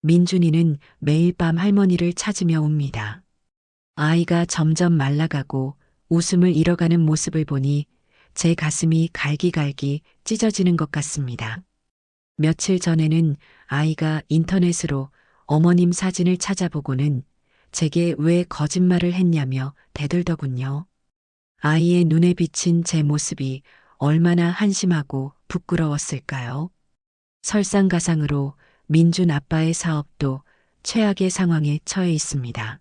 민준이는 매일 밤 할머니를 찾으며 웁니다. 아이가 점점 말라가고 웃음을 잃어가는 모습을 보니 제 가슴이 갈기갈기 찢어지는 것 같습니다. 며칠 전에는 아이가 인터넷으로 어머님 사진을 찾아보고는 제게 왜 거짓말을 했냐며 대들더군요. 아이의 눈에 비친 제 모습이 얼마나 한심하고 부끄러웠을까요? 설상가상으로 민준 아빠의 사업도 최악의 상황에 처해 있습니다.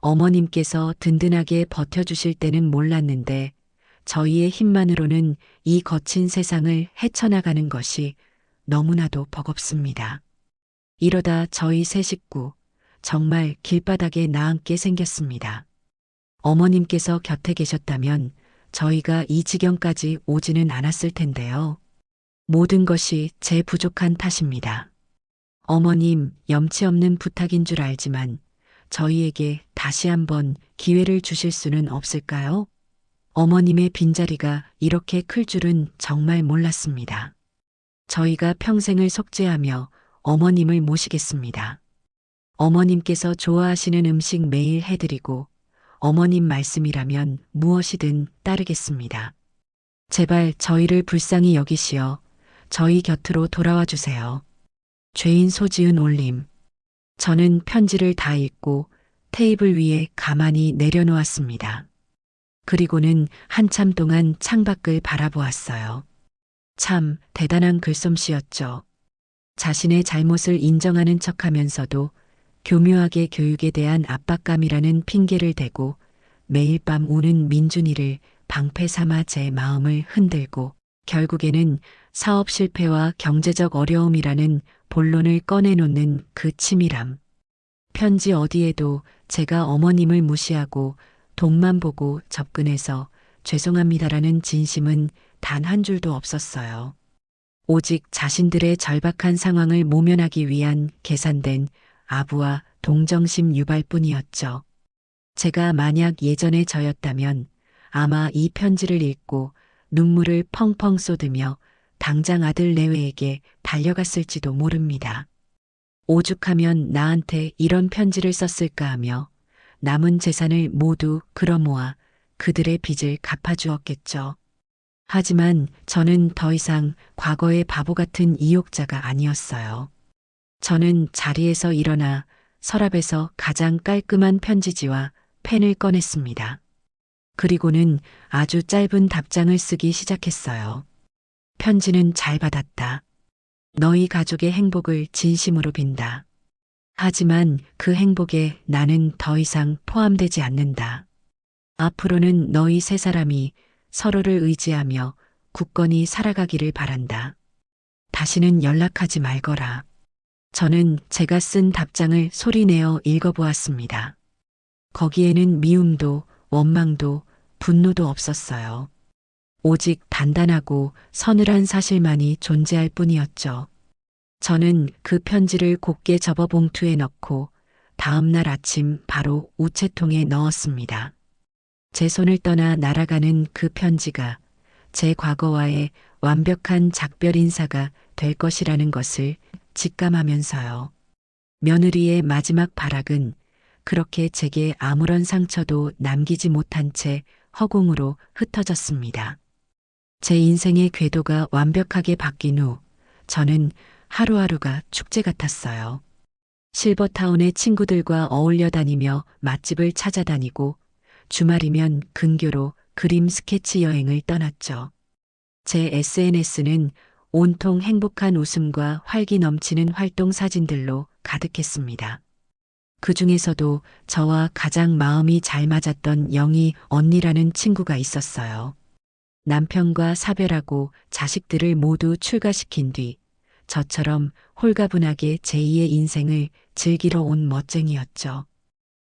어머님께서 든든하게 버텨주실 때는 몰랐는데 저희의 힘만으로는 이 거친 세상을 헤쳐나가는 것이 너무나도 버겁습니다. 이러다 저희 세 식구 정말 길바닥에 나앉게 생겼습니다. 어머님께서 곁에 계셨다면 저희가 이 지경까지 오지는 않았을 텐데요. 모든 것이 제 부족한 탓입니다. 어머님, 염치 없는 부탁인 줄 알지만 저희에게 다시 한번 기회를 주실 수는 없을까요? 어머님의 빈자리가 이렇게 클 줄은 정말 몰랐습니다. 저희가 평생을 속죄하며 어머님을 모시겠습니다. 어머님께서 좋아하시는 음식 매일 해드리고 어머님 말씀이라면 무엇이든 따르겠습니다. 제발 저희를 불쌍히 여기시어 저희 곁으로 돌아와 주세요. 죄인 소지은 올림. 저는 편지를 다 읽고 테이블 위에 가만히 내려놓았습니다. 그리고는 한참 동안 창밖을 바라보았어요. 참 대단한 글솜씨였죠. 자신의 잘못을 인정하는 척하면서도 교묘하게 교육에 대한 압박감이라는 핑계를 대고 매일 밤 우는 민준이를 방패 삼아 제 마음을 흔들고 결국에는 사업 실패와 경제적 어려움이라는 본론을 꺼내놓는 그 치밀함. 편지 어디에도 제가 어머님을 무시하고 돈만 보고 접근해서 죄송합니다라는 진심은 단 한 줄도 없었어요. 오직 자신들의 절박한 상황을 모면하기 위한 계산된 아부와 동정심 유발뿐이었죠. 제가 만약 예전에 저였다면 아마 이 편지를 읽고 눈물을 펑펑 쏟으며 당장 아들 내외에게 달려갔을지도 모릅니다. 오죽하면 나한테 이런 편지를 썼을까 하며 남은 재산을 모두 끌어모아 그들의 빚을 갚아주었겠죠. 하지만 저는 더 이상 과거의 바보 같은 이욕자가 아니었어요. 저는 자리에서 일어나 서랍에서 가장 깔끔한 편지지와 펜을 꺼냈습니다. 그리고는 아주 짧은 답장을 쓰기 시작했어요. 편지는 잘 받았다. 너희 가족의 행복을 진심으로 빈다. 하지만 그 행복에 나는 더 이상 포함되지 않는다. 앞으로는 너희 세 사람이 서로를 의지하며 굳건히 살아가기를 바란다. 다시는 연락하지 말거라. 저는 제가 쓴 답장을 소리내어 읽어보았습니다. 거기에는 미움도 원망도 분노도 없었어요. 오직 단단하고 서늘한 사실만이 존재할 뿐이었죠. 저는 그 편지를 곱게 접어 봉투에 넣고 다음 날 아침 바로 우체통에 넣었습니다. 제 손을 떠나 날아가는 그 편지가 제 과거와의 완벽한 작별 인사가 될 것이라는 것을 직감하면서요. 며느리의 마지막 발악은 그렇게 제게 아무런 상처도 남기지 못한 채 허공으로 흩어졌습니다. 제 인생의 궤도가 완벽하게 바뀐 후 저는 하루하루가 축제 같았어요. 실버타운의 친구들과 어울려 다니며 맛집을 찾아다니고 주말이면 근교로 그림 스케치 여행을 떠났죠. 제 SNS는 온통 행복한 웃음과 활기 넘치는 활동 사진들로 가득했습니다. 그 중에서도 저와 가장 마음이 잘 맞았던 영희 언니라는 친구가 있었어요. 남편과 사별하고 자식들을 모두 출가시킨 뒤 저처럼 홀가분하게 제2의 인생을 즐기러 온 멋쟁이였죠.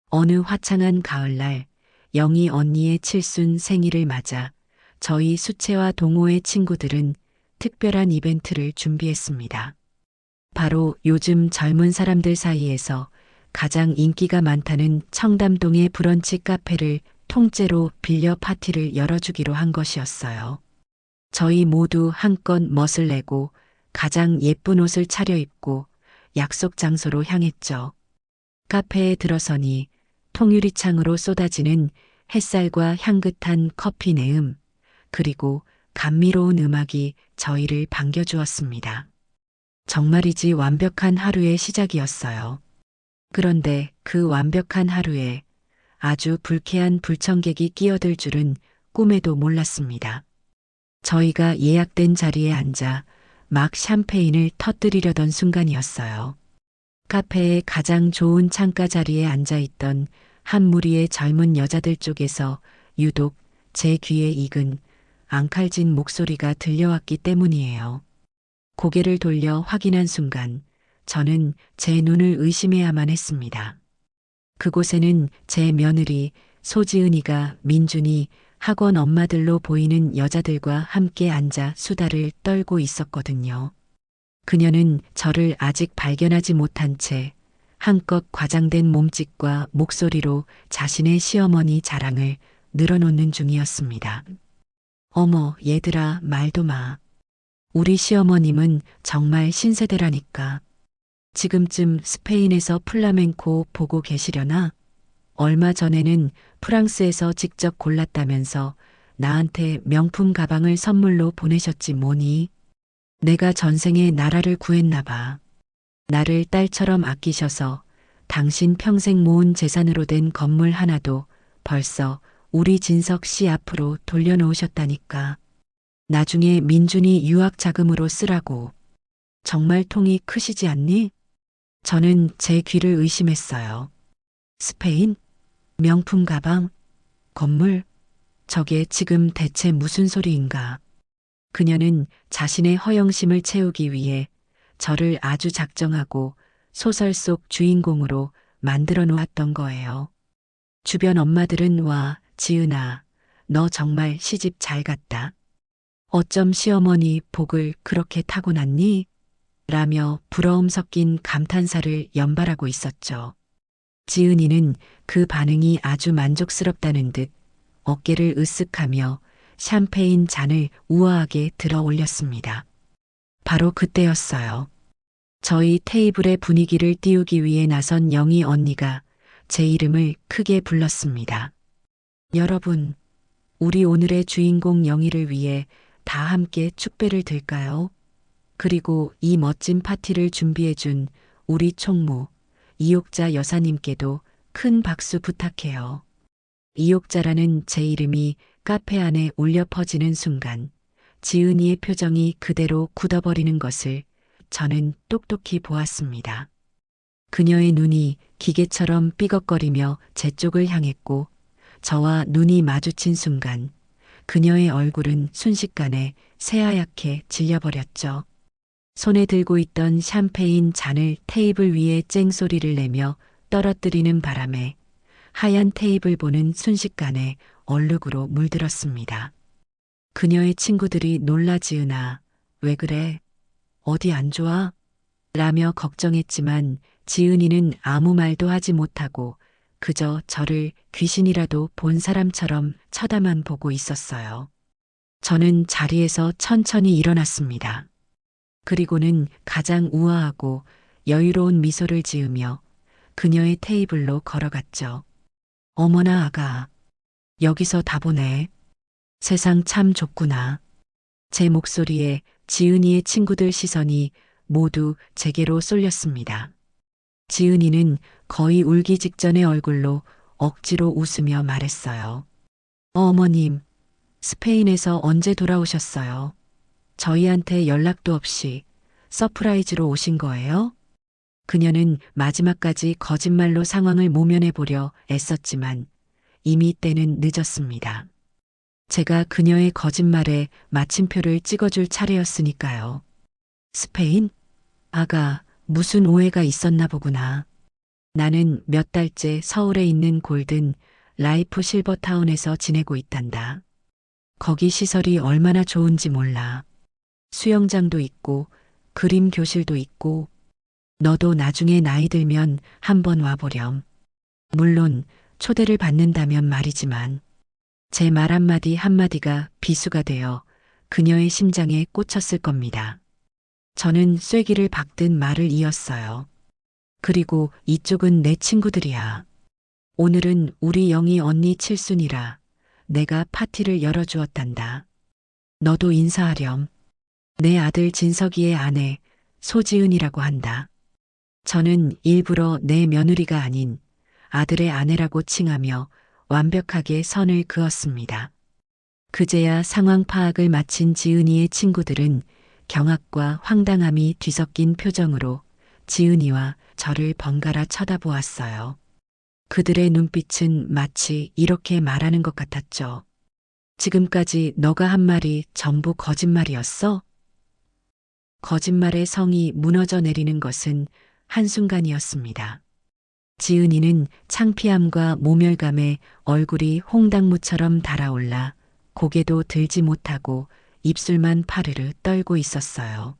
어느 화창한 가을날 영희 언니의 칠순 생일을 맞아 저희 수채화 동호회 친구들은 특별한 이벤트를 준비했습니다. 바로 요즘 젊은 사람들 사이에서 가장 인기가 많다는 청담동의 브런치 카페를 통째로 빌려 파티를 열어주기로 한 것이었어요. 저희 모두 한껏 멋을 내고 가장 예쁜 옷을 차려입고 약속 장소로 향했죠. 카페에 들어서니 통유리창으로 쏟아지는 햇살과 향긋한 커피 내음, 그리고 감미로운 음악이 저희를 반겨주었습니다. 정말이지 완벽한 하루의 시작이었어요. 그런데 그 완벽한 하루에 아주 불쾌한 불청객이 끼어들 줄은 꿈에도 몰랐습니다. 저희가 예약된 자리에 앉아 막 샴페인을 터뜨리려던 순간이었어요. 카페의 가장 좋은 창가 자리에 앉아있던 한 무리의 젊은 여자들 쪽에서 유독 제 귀에 익은 앙칼진 목소리가 들려왔기 때문이에요. 고개를 돌려 확인한 순간 저는 제 눈을 의심해야만 했습니다. 그곳에는 제 며느리 소지은이가 민준이 학원 엄마들로 보이는 여자들과 함께 앉아 수다를 떨고 있었거든요. 그녀는 저를 아직 발견하지 못한 채 한껏 과장된 몸짓과 목소리로 자신의 시어머니 자랑을 늘어놓는 중이었습니다. 어머, 얘들아, 말도 마. 우리 시어머님은 정말 신세대라니까. 지금쯤 스페인에서 플라멩코 보고 계시려나? 얼마 전에는 프랑스에서 직접 골랐다면서 나한테 명품 가방을 선물로 보내셨지 뭐니? 내가 전생에 나라를 구했나 봐. 나를 딸처럼 아끼셔서 당신 평생 모은 재산으로 된 건물 하나도 벌써 우리 진석 씨 앞으로 돌려놓으셨다니까. 나중에 민준이 유학 자금으로 쓰라고. 정말 통이 크시지 않니? 저는 제 귀를 의심했어요. 스페인? 명품 가방? 건물? 저게 지금 대체 무슨 소리인가? 그녀는 자신의 허영심을 채우기 위해 저를 아주 작정하고 소설 속 주인공으로 만들어 놓았던 거예요. 주변 엄마들은 와, 지은아, 너 정말 시집 잘 갔다. 어쩜 시어머니 복을 그렇게 타고났니? 라며 부러움 섞인 감탄사를 연발하고 있었죠. 지은이는 그 반응이 아주 만족스럽다는 듯 어깨를 으쓱하며 샴페인 잔을 우아하게 들어 올렸습니다. 바로 그때였어요. 저희 테이블의 분위기를 띄우기 위해 나선 영희 언니가 제 이름을 크게 불렀습니다. 여러분, 우리 오늘의 주인공 영희를 위해 다 함께 축배를 들까요? 그리고 이 멋진 파티를 준비해준 우리 총무, 이옥자 여사님께도 큰 박수 부탁해요. 이옥자라는 제 이름이 카페 안에 울려 퍼지는 순간 지은이의 표정이 그대로 굳어버리는 것을 저는 똑똑히 보았습니다. 그녀의 눈이 기계처럼 삐걱거리며 제 쪽을 향했고 저와 눈이 마주친 순간 그녀의 얼굴은 순식간에 새하얗게 질려버렸죠. 손에 들고 있던 샴페인 잔을 테이블 위에 쨍소리를 내며 떨어뜨리는 바람에 하얀 테이블 보는 순식간에 얼룩으로 물들었습니다. 그녀의 친구들이 놀라 지은아, 왜 그래? 어디 안 좋아? 라며 걱정했지만 지은이는 아무 말도 하지 못하고 그저 저를 귀신이라도 본 사람처럼 쳐다만 보고 있었어요. 저는 자리에서 천천히 일어났습니다. 그리고는 가장 우아하고 여유로운 미소를 지으며 그녀의 테이블로 걸어갔죠. 어머나 아가, 여기서 다 보네. 세상 참 좁구나. 제 목소리에 지은이의 친구들 시선이 모두 제게로 쏠렸습니다. 지은이는 거의 울기 직전의 얼굴로 억지로 웃으며 말했어요. 어머님, 스페인에서 언제 돌아오셨어요? 저희한테 연락도 없이 서프라이즈로 오신 거예요? 그녀는 마지막까지 거짓말로 상황을 모면해 보려 애썼지만 이미 때는 늦었습니다. 제가 그녀의 거짓말에 마침표를 찍어줄 차례였으니까요. 스페인? 아가, 무슨 오해가 있었나 보구나. 나는 몇 달째 서울에 있는 골든 라이프 실버타운에서 지내고 있단다. 거기 시설이 얼마나 좋은지 몰라. 수영장도 있고 그림 교실도 있고 너도 나중에 나이 들면 한번 와보렴. 물론 초대를 받는다면 말이지만 제 말 한마디 한마디가 비수가 되어 그녀의 심장에 꽂혔을 겁니다. 저는 쐐기를 박듯 말을 이었어요. 그리고 이쪽은 내 친구들이야. 오늘은 우리 영희 언니 칠순이라 내가 파티를 열어주었단다. 너도 인사하렴. 내 아들 진석이의 아내 소지은이라고 한다. 저는 일부러 내 며느리가 아닌 아들의 아내라고 칭하며 완벽하게 선을 그었습니다. 그제야 상황 파악을 마친 지은이의 친구들은 경악과 황당함이 뒤섞인 표정으로 지은이와 저를 번갈아 쳐다보았어요. 그들의 눈빛은 마치 이렇게 말하는 것 같았죠. 지금까지 너가 한 말이 전부 거짓말이었어? 거짓말의 성이 무너져 내리는 것은 한순간이었습니다. 지은이는 창피함과 모멸감에 얼굴이 홍당무처럼 달아올라 고개도 들지 못하고 입술만 파르르 떨고 있었어요.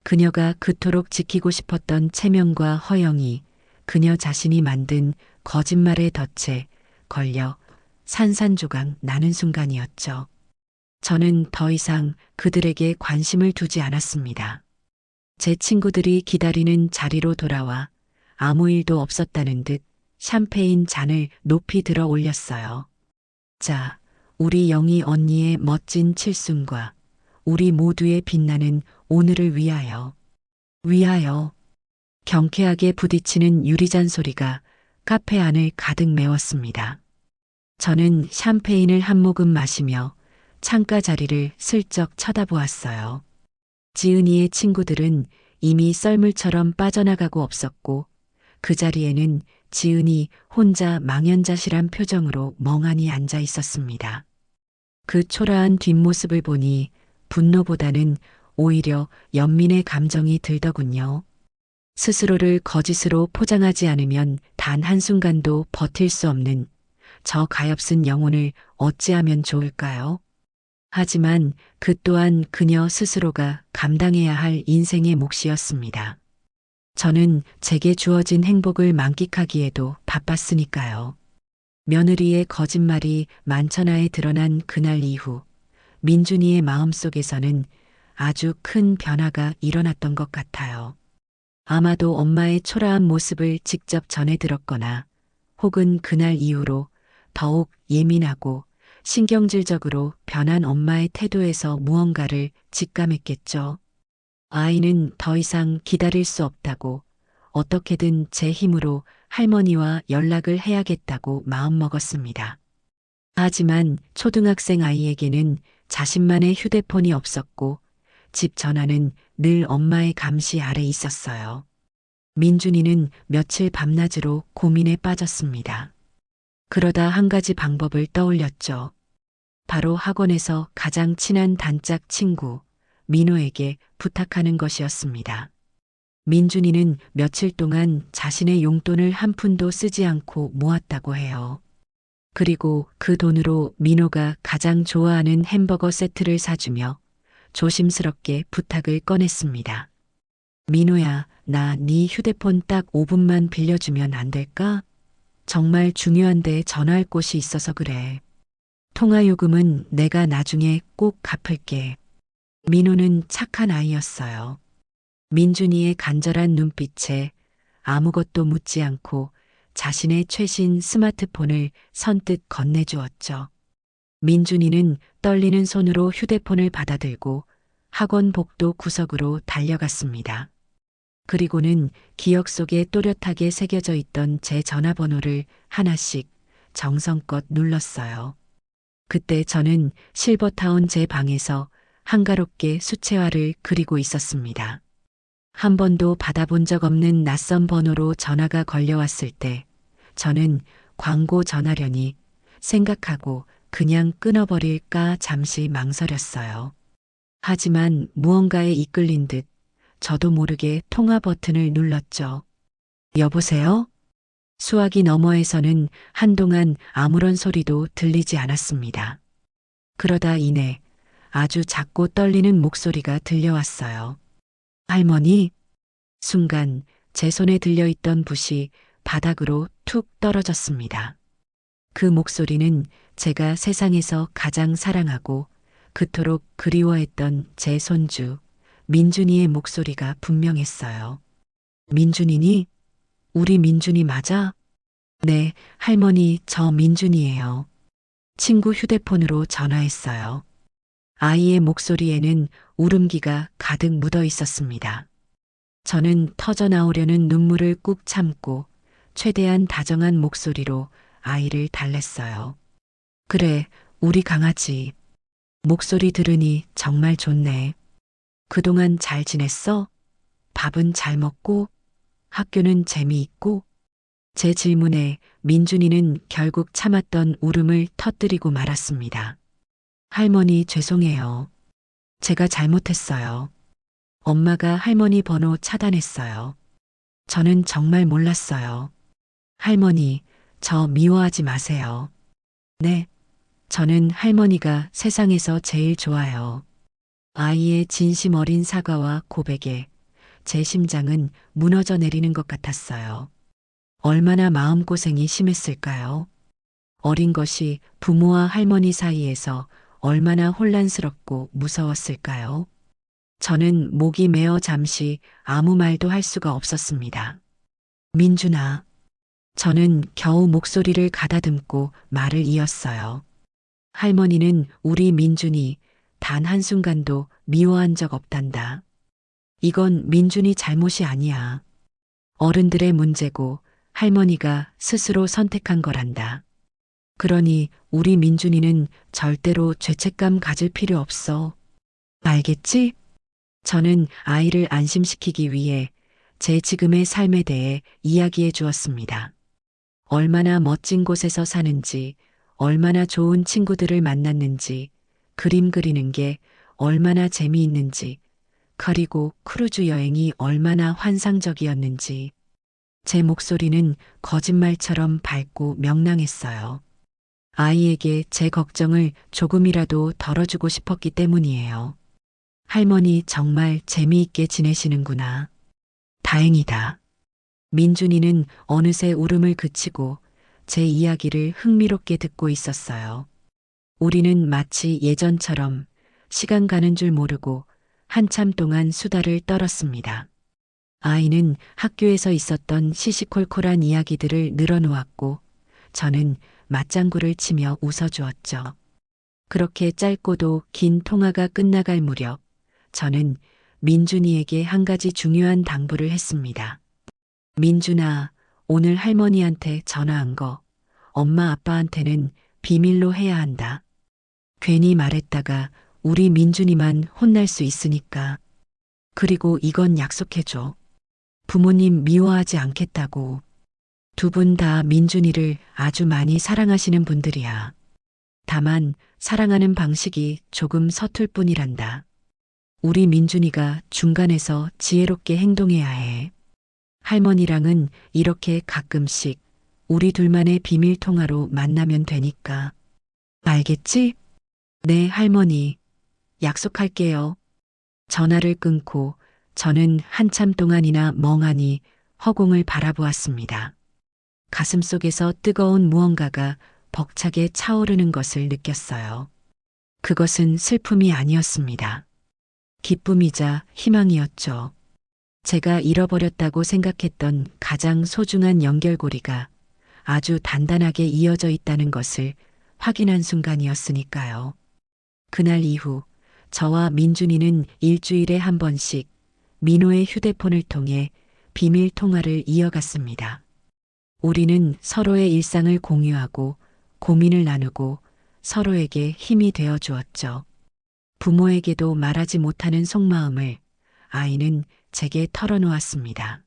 그녀가 그토록 지키고 싶었던 체면과 허영이 그녀 자신이 만든 거짓말의 덫에 걸려 산산조각 나는 순간이었죠. 저는 더 이상 그들에게 관심을 두지 않았습니다. 제 친구들이 기다리는 자리로 돌아와 아무 일도 없었다는 듯 샴페인 잔을 높이 들어 올렸어요. 자, 우리 영희 언니의 멋진 칠순과 우리 모두의 빛나는 오늘을 위하여. 위하여. 경쾌하게 부딪히는 유리잔 소리가 카페 안을 가득 메웠습니다. 저는 샴페인을 한 모금 마시며 창가 자리를 슬쩍 쳐다보았어요. 지은이의 친구들은 이미 썰물처럼 빠져나가고 없었고 그 자리에는 지은이 혼자 망연자실한 표정으로 멍하니 앉아 있었습니다. 그 초라한 뒷모습을 보니 분노보다는 오히려 연민의 감정이 들더군요. 스스로를 거짓으로 포장하지 않으면 단 한순간도 버틸 수 없는 저 가엾은 영혼을 어찌하면 좋을까요? 하지만 그 또한 그녀 스스로가 감당해야 할 인생의 몫이었습니다. 저는 제게 주어진 행복을 만끽하기에도 바빴으니까요. 며느리의 거짓말이 만천하에 드러난 그날 이후 민준이의 마음속에서는 아주 큰 변화가 일어났던 것 같아요. 아마도 엄마의 초라한 모습을 직접 전해 들었거나 혹은 그날 이후로 더욱 예민하고 신경질적으로 변한 엄마의 태도에서 무언가를 직감했겠죠. 아이는 더 이상 기다릴 수 없다고 어떻게든 제 힘으로 할머니와 연락을 해야겠다고 마음먹었습니다. 하지만 초등학생 아이에게는 자신만의 휴대폰이 없었고 집 전화는 늘 엄마의 감시 아래 있었어요. 민준이는 며칠 밤낮으로 고민에 빠졌습니다. 그러다 한 가지 방법을 떠올렸죠. 바로 학원에서 가장 친한 단짝 친구 민호에게 부탁하는 것이었습니다. 민준이는 며칠 동안 자신의 용돈을 한 푼도 쓰지 않고 모았다고 해요. 그리고 그 돈으로 민호가 가장 좋아하는 햄버거 세트를 사주며 조심스럽게 부탁을 꺼냈습니다. 민호야, 나 네 휴대폰 딱 5분만 빌려주면 안 될까? 정말 중요한데 전화할 곳이 있어서 그래. 통화요금은 내가 나중에 꼭 갚을게. 민호는 착한 아이였어요. 민준이의 간절한 눈빛에 아무것도 묻지 않고 자신의 최신 스마트폰을 선뜻 건네주었죠. 민준이는 떨리는 손으로 휴대폰을 받아들고 학원 복도 구석으로 달려갔습니다. 그리고는 기억 속에 또렷하게 새겨져 있던 제 전화번호를 하나씩 정성껏 눌렀어요. 그때 저는 실버타운 제 방에서 한가롭게 수채화를 그리고 있었습니다. 한 번도 받아본 적 없는 낯선 번호로 전화가 걸려왔을 때 저는 광고 전화려니 생각하고 그냥 끊어버릴까 잠시 망설였어요. 하지만 무언가에 이끌린 듯 저도 모르게 통화 버튼을 눌렀죠. 여보세요? 수화기 너머에서는 한동안 아무런 소리도 들리지 않았습니다. 그러다 이내 아주 작고 떨리는 목소리가 들려왔어요. 할머니? 순간 제 손에 들려있던 붓이 바닥으로 툭 떨어졌습니다. 그 목소리는 제가 세상에서 가장 사랑하고 그토록 그리워했던 제 손주 민준이의 목소리가 분명했어요. 민준이니? 우리 민준이 맞아? 네, 할머니, 저 민준이에요. 친구 휴대폰으로 전화했어요. 아이의 목소리에는 울음기가 가득 묻어 있었습니다. 저는 터져 나오려는 눈물을 꾹 참고 최대한 다정한 목소리로 아이를 달랬어요. 그래, 우리 강아지. 목소리 들으니 정말 좋네. 그동안 잘 지냈어? 밥은 잘 먹고? 학교는 재미있고? 제 질문에 민준이는 결국 참았던 울음을 터뜨리고 말았습니다. 할머니 죄송해요. 제가 잘못했어요. 엄마가 할머니 번호 차단했어요. 저는 정말 몰랐어요. 할머니, 저 미워하지 마세요. 네, 저는 할머니가 세상에서 제일 좋아요. 아이의 진심 어린 사과와 고백에 제 심장은 무너져 내리는 것 같았어요. 얼마나 마음고생이 심했을까요? 어린 것이 부모와 할머니 사이에서 얼마나 혼란스럽고 무서웠을까요? 저는 목이 메어 잠시 아무 말도 할 수가 없었습니다. 민준아, 저는 겨우 목소리를 가다듬고 말을 이었어요. 할머니는 우리 민준이 단 한순간도 미워한 적 없단다. 이건 민준이 잘못이 아니야. 어른들의 문제고 할머니가 스스로 선택한 거란다. 그러니 우리 민준이는 절대로 죄책감 가질 필요 없어. 알겠지? 저는 아이를 안심시키기 위해 제 지금의 삶에 대해 이야기해 주었습니다. 얼마나 멋진 곳에서 사는지, 얼마나 좋은 친구들을 만났는지, 그림 그리는 게 얼마나 재미있는지, 그리고 크루즈 여행이 얼마나 환상적이었는지. 제 목소리는 거짓말처럼 밝고 명랑했어요. 아이에게 제 걱정을 조금이라도 덜어주고 싶었기 때문이에요. 할머니 정말 재미있게 지내시는구나. 다행이다. 민준이는 어느새 울음을 그치고 제 이야기를 흥미롭게 듣고 있었어요. 우리는 마치 예전처럼 시간 가는 줄 모르고 한참 동안 수다를 떨었습니다. 아이는 학교에서 있었던 시시콜콜한 이야기들을 늘어놓았고 저는 맞장구를 치며 웃어주었죠. 그렇게 짧고도 긴 통화가 끝나갈 무렵 저는 민준이에게 한 가지 중요한 당부를 했습니다. 민준아, 오늘 할머니한테 전화한 거 엄마 아빠한테는 비밀로 해야 한다. 괜히 말했다가 우리 민준이만 혼날 수 있으니까. 그리고 이건 약속해줘. 부모님 미워하지 않겠다고. 두 분 다 민준이를 아주 많이 사랑하시는 분들이야. 다만 사랑하는 방식이 조금 서툴 뿐이란다. 우리 민준이가 중간에서 지혜롭게 행동해야 해. 할머니랑은 이렇게 가끔씩 우리 둘만의 비밀 통화로 만나면 되니까. 알겠지? 네, 할머니. 약속할게요. 전화를 끊고 저는 한참 동안이나 멍하니 허공을 바라보았습니다. 가슴속에서 뜨거운 무언가가 벅차게 차오르는 것을 느꼈어요. 그것은 슬픔이 아니었습니다. 기쁨이자 희망이었죠. 제가 잃어버렸다고 생각했던 가장 소중한 연결고리가 아주 단단하게 이어져 있다는 것을 확인한 순간이었으니까요. 그날 이후 저와 민준이는 일주일에 한 번씩 민호의 휴대폰을 통해 비밀 통화를 이어갔습니다. 우리는 서로의 일상을 공유하고 고민을 나누고 서로에게 힘이 되어 주었죠. 부모에게도 말하지 못하는 속마음을 아이는 제게 털어놓았습니다.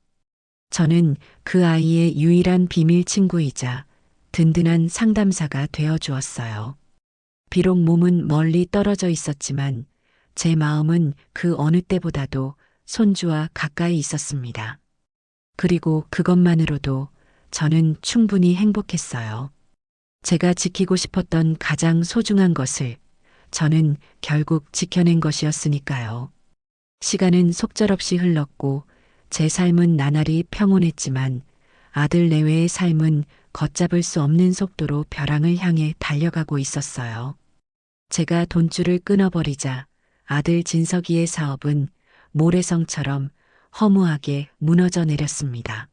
저는 그 아이의 유일한 비밀 친구이자 든든한 상담사가 되어 주었어요. 비록 몸은 멀리 떨어져 있었지만 제 마음은 그 어느 때보다도 손주와 가까이 있었습니다. 그리고 그것만으로도 저는 충분히 행복했어요. 제가 지키고 싶었던 가장 소중한 것을 저는 결국 지켜낸 것이었으니까요. 시간은 속절없이 흘렀고 제 삶은 나날이 평온했지만 아들 내외의 삶은 걷잡을 수 없는 속도로 벼랑을 향해 달려가고 있었어요. 제가 돈줄을 끊어버리자 아들 진석이의 사업은 모래성처럼 허무하게 무너져 내렸습니다.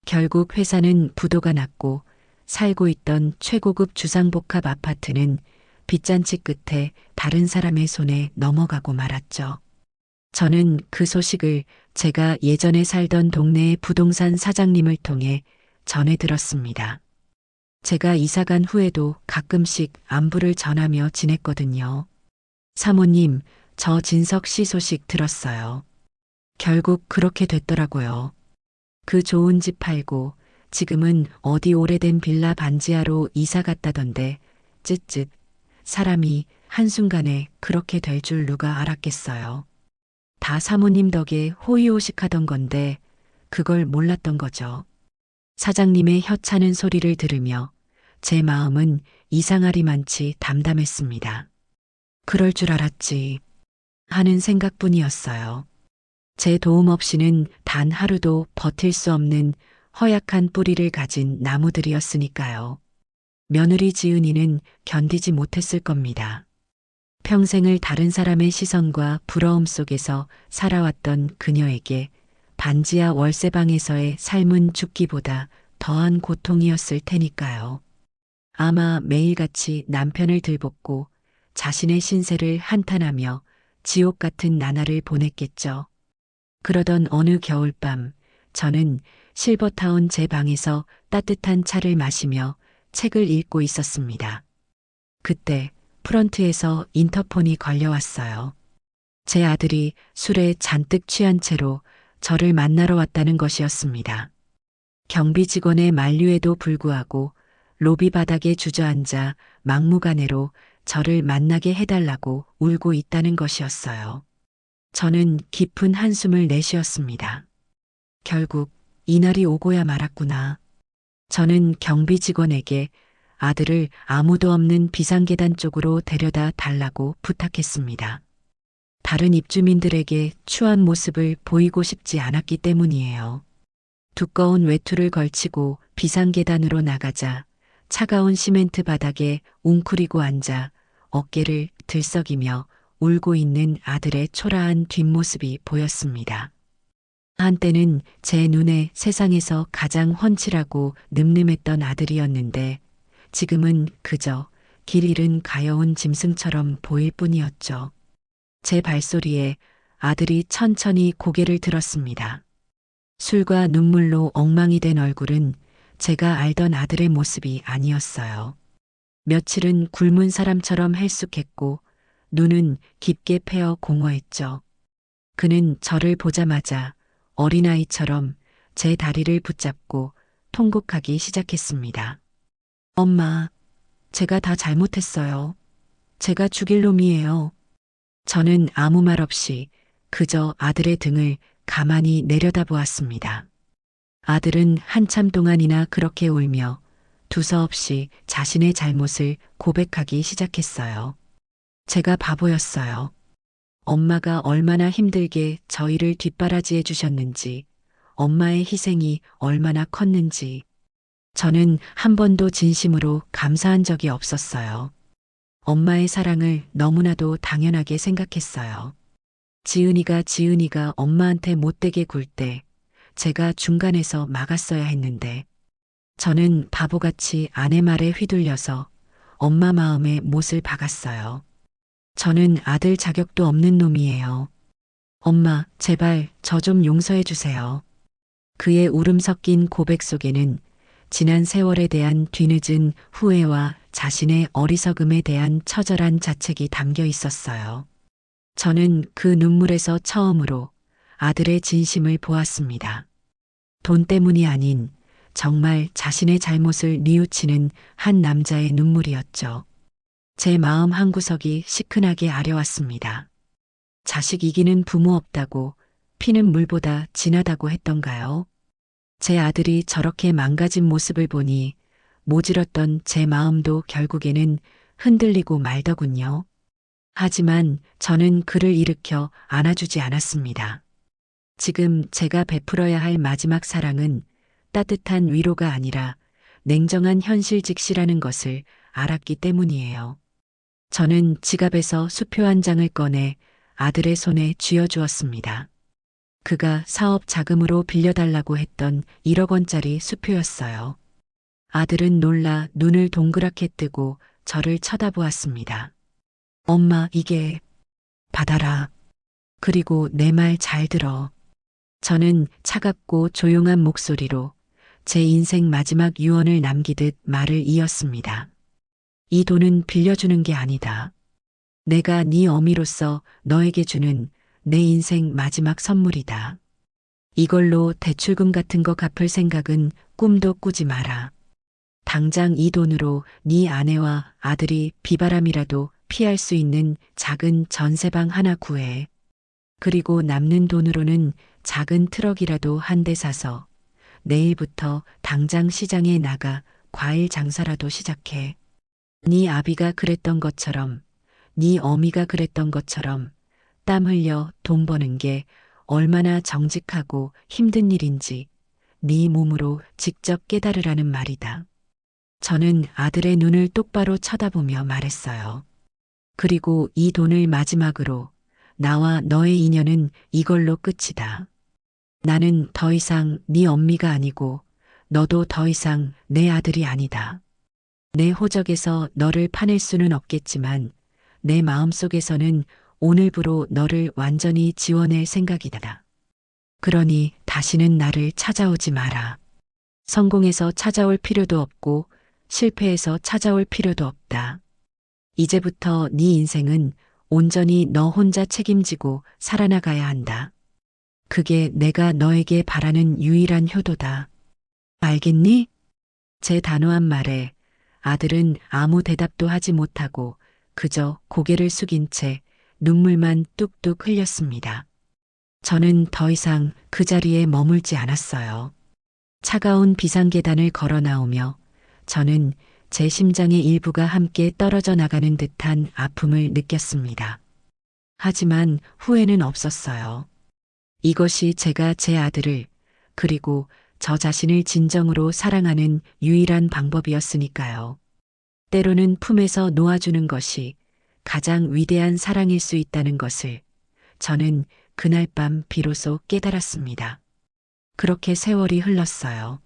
결국 회사는 부도가 났고 살고 있던 최고급 주상복합 아파트는 빚잔치 끝에 다른 사람의 손에 넘어가고 말았죠. 저는 그 소식을 제가 예전에 살던 동네의 부동산 사장님을 통해 전해 들었습니다. 제가 이사간 후에도 가끔씩 안부를 전하며 지냈거든요. 사모님, 저 진석 씨 소식 들었어요. 결국 그렇게 됐더라고요. 그 좋은 집 팔고 지금은 어디 오래된 빌라 반지하로 이사 갔다던데, 쯧쯧. 사람이 한순간에 그렇게 될 줄 누가 알았겠어요. 다 사모님 덕에 호의호식하던 건데, 그걸 몰랐던 거죠. 사장님의 혀차는 소리를 들으며 제 마음은 이상하리만치 담담했습니다. 그럴 줄 알았지 하는 생각뿐이었어요. 제 도움 없이는 단 하루도 버틸 수 없는 허약한 뿌리를 가진 나무들이었으니까요. 며느리 지은이는 견디지 못했을 겁니다. 평생을 다른 사람의 시선과 부러움 속에서 살아왔던 그녀에게 반지하 월세방에서의 삶은 죽기보다 더한 고통이었을 테니까요. 아마 매일같이 남편을 들볶고 자신의 신세를 한탄하며 지옥 같은 나날을 보냈겠죠. 그러던 어느 겨울밤, 저는 실버타운 제 방에서 따뜻한 차를 마시며 책을 읽고 있었습니다. 그때 프런트에서 인터폰이 걸려왔어요. 제 아들이 술에 잔뜩 취한 채로 저를 만나러 왔다는 것이었습니다. 경비 직원의 만류에도 불구하고 로비 바닥에 주저앉아 막무가내로 저를 만나게 해달라고 울고 있다는 것이었어요. 저는 깊은 한숨을 내쉬었습니다. 결국 이날이 오고야 말았구나. 저는 경비 직원에게 아들을 아무도 없는 비상계단 쪽으로 데려다 달라고 부탁했습니다. 다른 입주민들에게 추한 모습을 보이고 싶지 않았기 때문이에요. 두꺼운 외투를 걸치고 비상계단으로 나가자 차가운 시멘트 바닥에 웅크리고 앉아 어깨를 들썩이며 울고 있는 아들의 초라한 뒷모습이 보였습니다. 한때는 제 눈에 세상에서 가장 훤칠하고 늠름했던 아들이었는데 지금은 그저 길 잃은 가여운 짐승처럼 보일 뿐이었죠. 제 발소리에 아들이 천천히 고개를 들었습니다. 술과 눈물로 엉망이 된 얼굴은 제가 알던 아들의 모습이 아니었어요. 며칠은 굶은 사람처럼 헬쑥했고 눈은 깊게 패어 공허했죠. 그는 저를 보자마자 어린아이처럼 제 다리를 붙잡고 통곡하기 시작했습니다. 엄마, 제가 다 잘못했어요. 제가 죽일 놈이에요. 저는 아무 말 없이 그저 아들의 등을 가만히 내려다보았습니다. 아들은 한참 동안이나 그렇게 울며 두서없이 자신의 잘못을 고백하기 시작했어요. 제가 바보였어요. 엄마가 얼마나 힘들게 저희를 뒷바라지해 주셨는지, 엄마의 희생이 얼마나 컸는지, 저는 한 번도 진심으로 감사한 적이 없었어요. 엄마의 사랑을 너무나도 당연하게 생각했어요. 지은이가 엄마한테 못되게 굴 때 제가 중간에서 막았어야 했는데 저는 바보같이 아내 말에 휘둘려서 엄마 마음에 못을 박았어요. 저는 아들 자격도 없는 놈이에요. 엄마, 제발 저 좀 용서해 주세요. 그의 울음 섞인 고백 속에는 지난 세월에 대한 뒤늦은 후회와 자신의 어리석음에 대한 처절한 자책이 담겨 있었어요. 저는 그 눈물에서 처음으로 아들의 진심을 보았습니다. 돈 때문이 아닌 정말 자신의 잘못을 뉘우치는 한 남자의 눈물이었죠. 제 마음 한구석이 시큰하게 아려왔습니다. 자식 이기는 부모 없다고 피는 물보다 진하다고 했던가요? 제 아들이 저렇게 망가진 모습을 보니 모질었던 제 마음도 결국에는 흔들리고 말더군요. 하지만 저는 그를 일으켜 안아주지 않았습니다. 지금 제가 베풀어야 할 마지막 사랑은 따뜻한 위로가 아니라 냉정한 현실 직시라는 것을 알았기 때문이에요. 저는 지갑에서 수표 한 장을 꺼내 아들의 손에 쥐어주었습니다. 그가 사업 자금으로 빌려달라고 했던 1억 원짜리 수표였어요. 아들은 놀라 눈을 동그랗게 뜨고 저를 쳐다보았습니다. 엄마, 이게... 받아라. 그리고 내 말 잘 들어. 저는 차갑고 조용한 목소리로 제 인생 마지막 유언을 남기듯 말을 이었습니다. 이 돈은 빌려주는 게 아니다. 내가 네 어미로서 너에게 주는 내 인생 마지막 선물이다. 이걸로 대출금 같은 거 갚을 생각은 꿈도 꾸지 마라. 당장 이 돈으로 네 아내와 아들이 비바람이라도 피할 수 있는 작은 전세방 하나 구해. 그리고 남는 돈으로는 작은 트럭이라도 한 대 사서 내일부터 당장 시장에 나가 과일 장사라도 시작해. 네 아비가 그랬던 것처럼, 네 어미가 그랬던 것처럼 땀 흘려 돈 버는 게 얼마나 정직하고 힘든 일인지 네 몸으로 직접 깨달으라는 말이다. 저는 아들의 눈을 똑바로 쳐다보며 말했어요. 그리고 이 돈을 마지막으로 나와 너의 인연은 이걸로 끝이다. 나는 더 이상 네 엄미가 아니고 너도 더 이상 내 아들이 아니다. 내 호적에서 너를 파낼 수는 없겠지만 내 마음속에서는 오늘부로 너를 완전히 지워낼 생각이다. 그러니 다시는 나를 찾아오지 마라. 성공해서 찾아올 필요도 없고 실패해서 찾아올 필요도 없다. 이제부터 네 인생은 온전히 너 혼자 책임지고 살아나가야 한다. 그게 내가 너에게 바라는 유일한 효도다. 알겠니? 제 단호한 말에 아들은 아무 대답도 하지 못하고 그저 고개를 숙인 채 눈물만 뚝뚝 흘렸습니다. 저는 더 이상 그 자리에 머물지 않았어요. 차가운 비상계단을 걸어 나오며 저는 제 심장의 일부가 함께 떨어져 나가는 듯한 아픔을 느꼈습니다. 하지만 후회는 없었어요. 이것이 제가 제 아들을 그리고 저 자신을 진정으로 사랑하는 유일한 방법이었으니까요. 때로는 품에서 놓아주는 것이 가장 위대한 사랑일 수 있다는 것을 저는 그날 밤 비로소 깨달았습니다. 그렇게 세월이 흘렀어요.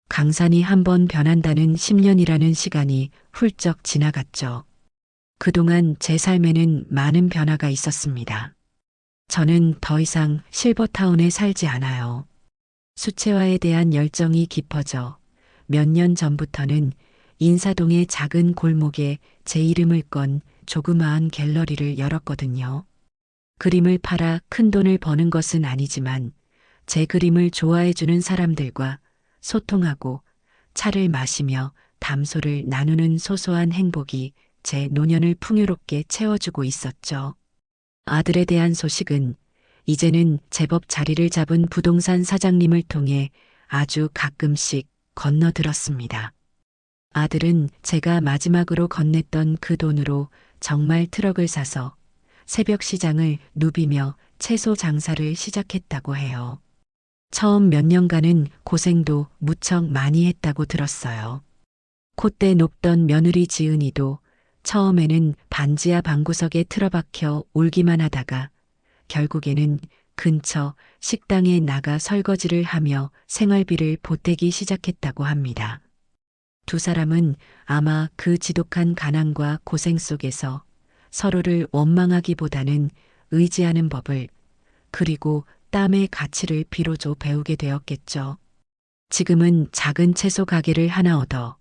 강산이 한번 변한다는 10년이라는 시간이 훌쩍 지나갔죠. 그동안 제 삶에는 많은 변화가 있었습니다. 저는 더 이상 실버타운에 살지 않아요. 수채화에 대한 열정이 깊어져 몇 년 전부터는 인사동의 작은 골목에 제 이름을 건 조그마한 갤러리를 열었거든요. 그림을 팔아 큰 돈을 버는 것은 아니지만 제 그림을 좋아해주는 사람들과 소통하고 차를 마시며 담소를 나누는 소소한 행복이 제 노년을 풍요롭게 채워주고 있었죠. 아들에 대한 소식은 이제는 제법 자리를 잡은 부동산 사장님을 통해 아주 가끔씩 건너들었습니다. 아들은 제가 마지막으로 건넸던 그 돈으로 정말 트럭을 사서 새벽 시장을 누비며 채소 장사를 시작했다고 해요. 처음 몇 년간은 고생도 무척 많이 했다고 들었어요. 콧대 높던 며느리 지은이도 처음에는 반지하 방구석에 틀어박혀 울기만 하다가 결국에는 근처 식당에 나가 설거지를 하며 생활비를 보태기 시작했다고 합니다. 두 사람은 아마 그 지독한 가난과 고생 속에서 서로를 원망하기보다는 의지하는 법을 그리고 땀의 가치를 비로소 배우게 되었겠죠. 지금은 작은 채소 가게를 하나 얻어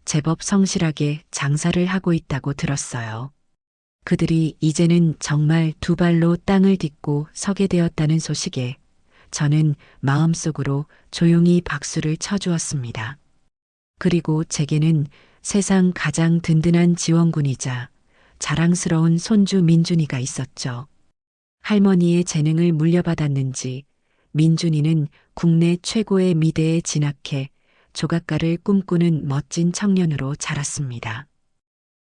제법 성실하게 장사를 하고 있다고 들었어요. 그들이 이제는 정말 두 발로 땅을 딛고 서게 되었다는 소식에 저는 마음속으로 조용히 박수를 쳐주었습니다. 그리고 제게는 세상 가장 든든한 지원군이자 자랑스러운 손주 민준이가 있었죠. 할머니의 재능을 물려받았는지 민준이는 국내 최고의 미대에 진학해 조각가를 꿈꾸는 멋진 청년으로 자랐습니다.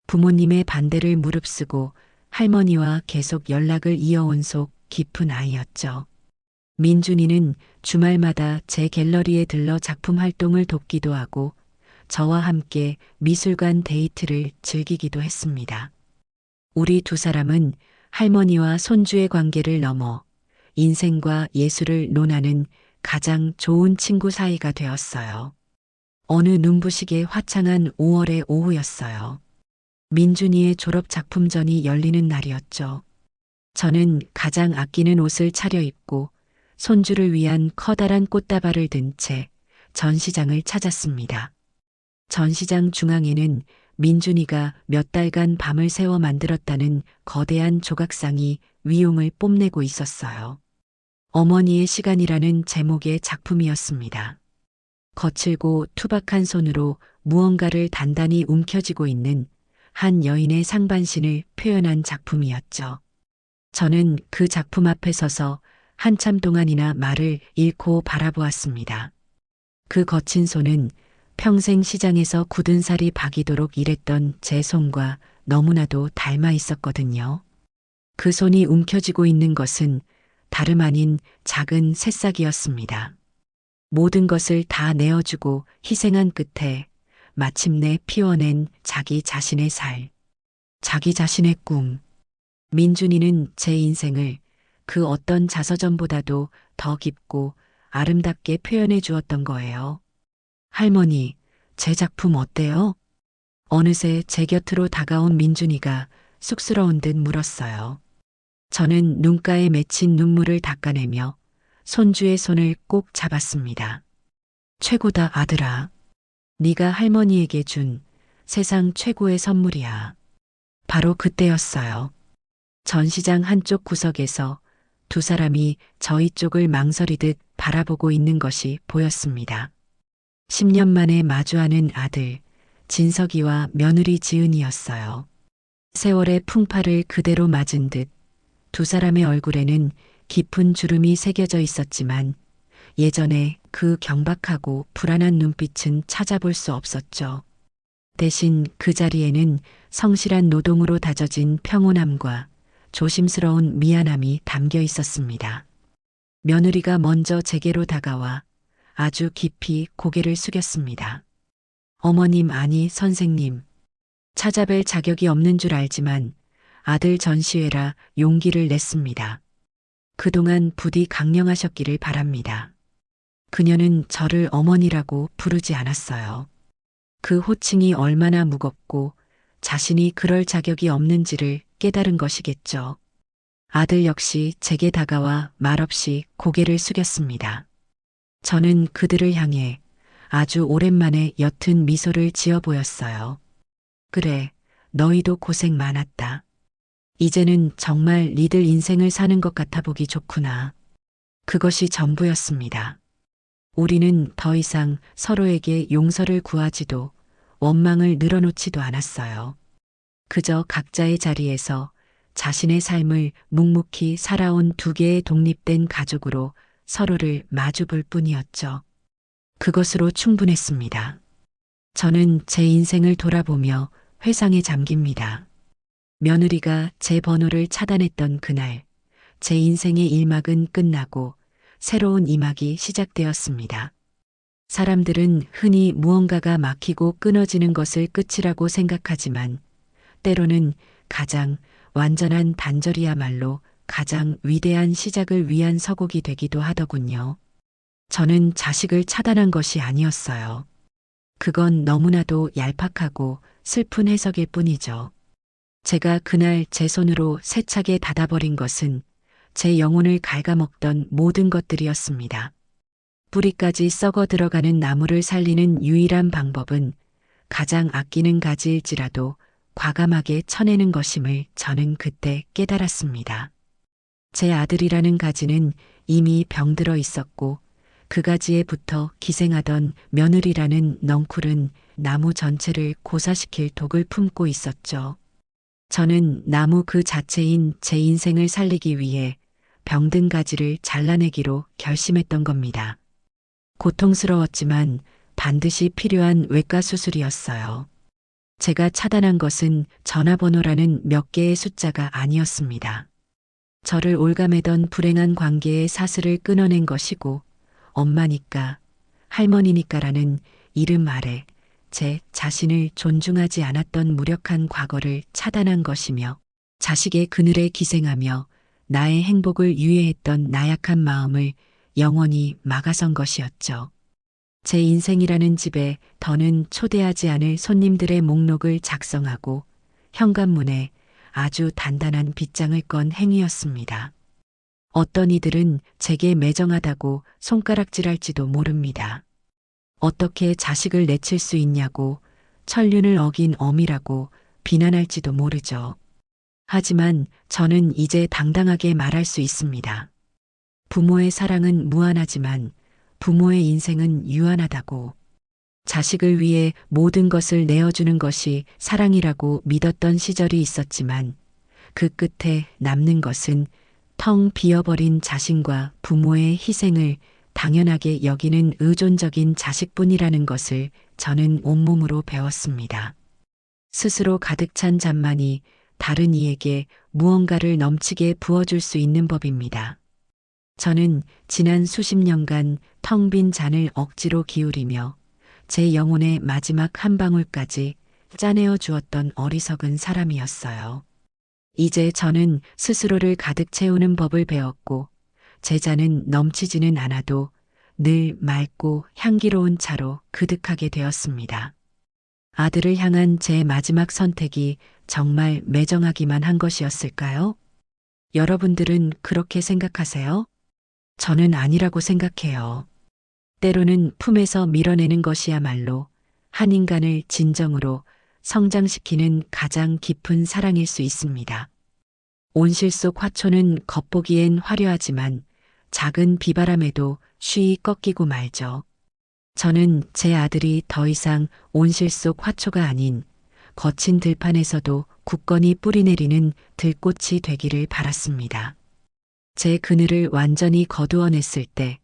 부모님의 반대를 무릅쓰고 할머니와 계속 연락을 이어온 속 깊은 아이였죠. 민준이는 주말마다 제 갤러리에 들러 작품 활동을 돕기도 하고 저와 함께 미술관 데이트를 즐기기도 했습니다. 우리 두 사람은 할머니와 손주의 관계를 넘어 인생과 예술을 논하는 가장 좋은 친구 사이가 되었어요. 어느 눈부시게 화창한 5월의 오후였어요. 민준이의 졸업 작품전이 열리는 날이었죠. 저는 가장 아끼는 옷을 차려입고 손주를 위한 커다란 꽃다발을 든 채 전시장을 찾았습니다. 전시장 중앙에는 민준이가 몇 달간 밤을 새워 만들었다는 거대한 조각상이 위용을 뽐내고 있었어요. 어머니의 시간이라는 제목의 작품이었습니다. 거칠고 투박한 손으로 무언가를 단단히 움켜쥐고 있는 한 여인의 상반신을 표현한 작품이었죠. 저는 그 작품 앞에 서서 한참 동안이나 말을 잃고 바라보았습니다. 그 거친 손은 평생 시장에서 굳은 살이 박이도록 일했던 제 손과 너무나도 닮아 있었거든요. 그 손이 움켜쥐고 있는 것은 다름 아닌 작은 새싹이었습니다. 모든 것을 다 내어주고 희생한 끝에 마침내 피워낸 자기 자신의 살, 자기 자신의 꿈. 민준이는 제 인생을 그 어떤 자서전보다도 더 깊고 아름답게 표현해 주었던 거예요. 할머니, 제 작품 어때요? 어느새 제 곁으로 다가온 민준이가 쑥스러운 듯 물었어요. 저는 눈가에 맺힌 눈물을 닦아내며 손주의 손을 꼭 잡았습니다. 최고다, 아들아. 네가 할머니에게 준 세상 최고의 선물이야. 바로 그때였어요. 전시장 한쪽 구석에서 두 사람이 저희 쪽을 망설이듯 바라보고 있는 것이 보였습니다. 10년 만에 마주하는 아들, 진석이와 며느리 지은이었어요. 세월의 풍파를 그대로 맞은 듯 두 사람의 얼굴에는 깊은 주름이 새겨져 있었지만 예전에 그 경박하고 불안한 눈빛은 찾아볼 수 없었죠. 대신 그 자리에는 성실한 노동으로 다져진 평온함과 조심스러운 미안함이 담겨 있었습니다. 며느리가 먼저 제게로 다가와 아주 깊이 고개를 숙였습니다. 어머님, 아니 선생님. 찾아뵐 자격이 없는 줄 알지만 아들 전시회라 용기를 냈습니다. 그동안 부디 강령하셨기를 바랍니다. 그녀는 저를 어머니라고 부르지 않았어요. 그 호칭이 얼마나 무겁고 자신이 그럴 자격이 없는지를 깨달은 것이겠죠. 아들 역시 제게 다가와 말없이 고개를 숙였습니다. 저는 그들을 향해 아주 오랜만에 옅은 미소를 지어 보였어요. 그래, 너희도 고생 많았다. 이제는 정말 니들 인생을 사는 것 같아 보기 좋구나. 그것이 전부였습니다. 우리는 더 이상 서로에게 용서를 구하지도 원망을 늘어놓지도 않았어요. 그저 각자의 자리에서 자신의 삶을 묵묵히 살아온 두 개의 독립된 가족으로 서로를 마주볼 뿐이었죠. 그것으로 충분했습니다. 저는 제 인생을 돌아보며 회상에 잠깁니다. 며느리가 제 번호를 차단했던 그날, 제 인생의 1막은 끝나고 새로운 2막이 시작되었습니다. 사람들은 흔히 무언가가 막히고 끊어지는 것을 끝이라고 생각하지만 때로는 가장 완전한 단절이야말로 가장 위대한 시작을 위한 서곡이 되기도 하더군요. 저는 자식을 차단한 것이 아니었어요. 그건 너무나도 얄팍하고 슬픈 해석일 뿐이죠. 제가 그날 제 손으로 세차게 닫아버린 것은 제 영혼을 갉아먹던 모든 것들이었습니다. 뿌리까지 썩어 들어가는 나무를 살리는 유일한 방법은 가장 아끼는 가지일지라도 과감하게 쳐내는 것임을 저는 그때 깨달았습니다. 제 아들이라는 가지는 이미 병들어 있었고 그 가지에 붙어 기생하던 며느리라는 넝쿨은 나무 전체를 고사시킬 독을 품고 있었죠. 저는 나무 그 자체인 제 인생을 살리기 위해 병든 가지를 잘라내기로 결심했던 겁니다. 고통스러웠지만 반드시 필요한 외과 수술이었어요. 제가 차단한 것은 전화번호라는 몇 개의 숫자가 아니었습니다. 저를 올가매던 불행한 관계의 사슬을 끊어낸 것이고 엄마니까, 할머니니까라는 이름 아래 제 자신을 존중하지 않았던 무력한 과거를 차단한 것이며 자식의 그늘에 기생하며 나의 행복을 유예했던 나약한 마음을 영원히 막아선 것이었죠. 제 인생이라는 집에 더는 초대하지 않을 손님들의 목록을 작성하고 현관문에 아주 단단한 빗장을 건 행위였습니다. 어떤 이들은 제게 매정하다고 손가락질할지도 모릅니다. 어떻게 자식을 내칠 수 있냐고 천륜을 어긴 어미라고 비난할지도 모르죠. 하지만 저는 이제 당당하게 말할 수 있습니다. 부모의 사랑은 무한하지만 부모의 인생은 유한하다고, 자식을 위해 모든 것을 내어주는 것이 사랑이라고 믿었던 시절이 있었지만 그 끝에 남는 것은 텅 비어버린 자신과 부모의 희생을 당연하게 여기는 의존적인 자식뿐이라는 것을 저는 온몸으로 배웠습니다. 스스로 가득 찬 잔만이 다른 이에게 무언가를 넘치게 부어줄 수 있는 법입니다. 저는 지난 수십 년간 텅 빈 잔을 억지로 기울이며 제 영혼의 마지막 한 방울까지 짜내어 주었던 어리석은 사람이었어요. 이제 저는 스스로를 가득 채우는 법을 배웠고 제 잔은 넘치지는 않아도 늘 맑고 향기로운 차로 그득하게 되었습니다. 아들을 향한 제 마지막 선택이 정말 매정하기만 한 것이었을까요? 여러분들은 그렇게 생각하세요? 저는 아니라고 생각해요. 때로는 품에서 밀어내는 것이야말로 한 인간을 진정으로 성장시키는 가장 깊은 사랑일 수 있습니다. 온실 속 화초는 겉보기엔 화려하지만 작은 비바람에도 쉬이 꺾이고 말죠. 저는 제 아들이 더 이상 온실 속 화초가 아닌 거친 들판에서도 굳건히 뿌리내리는 들꽃이 되기를 바랐습니다. 제 그늘을 완전히 거두어냈을 때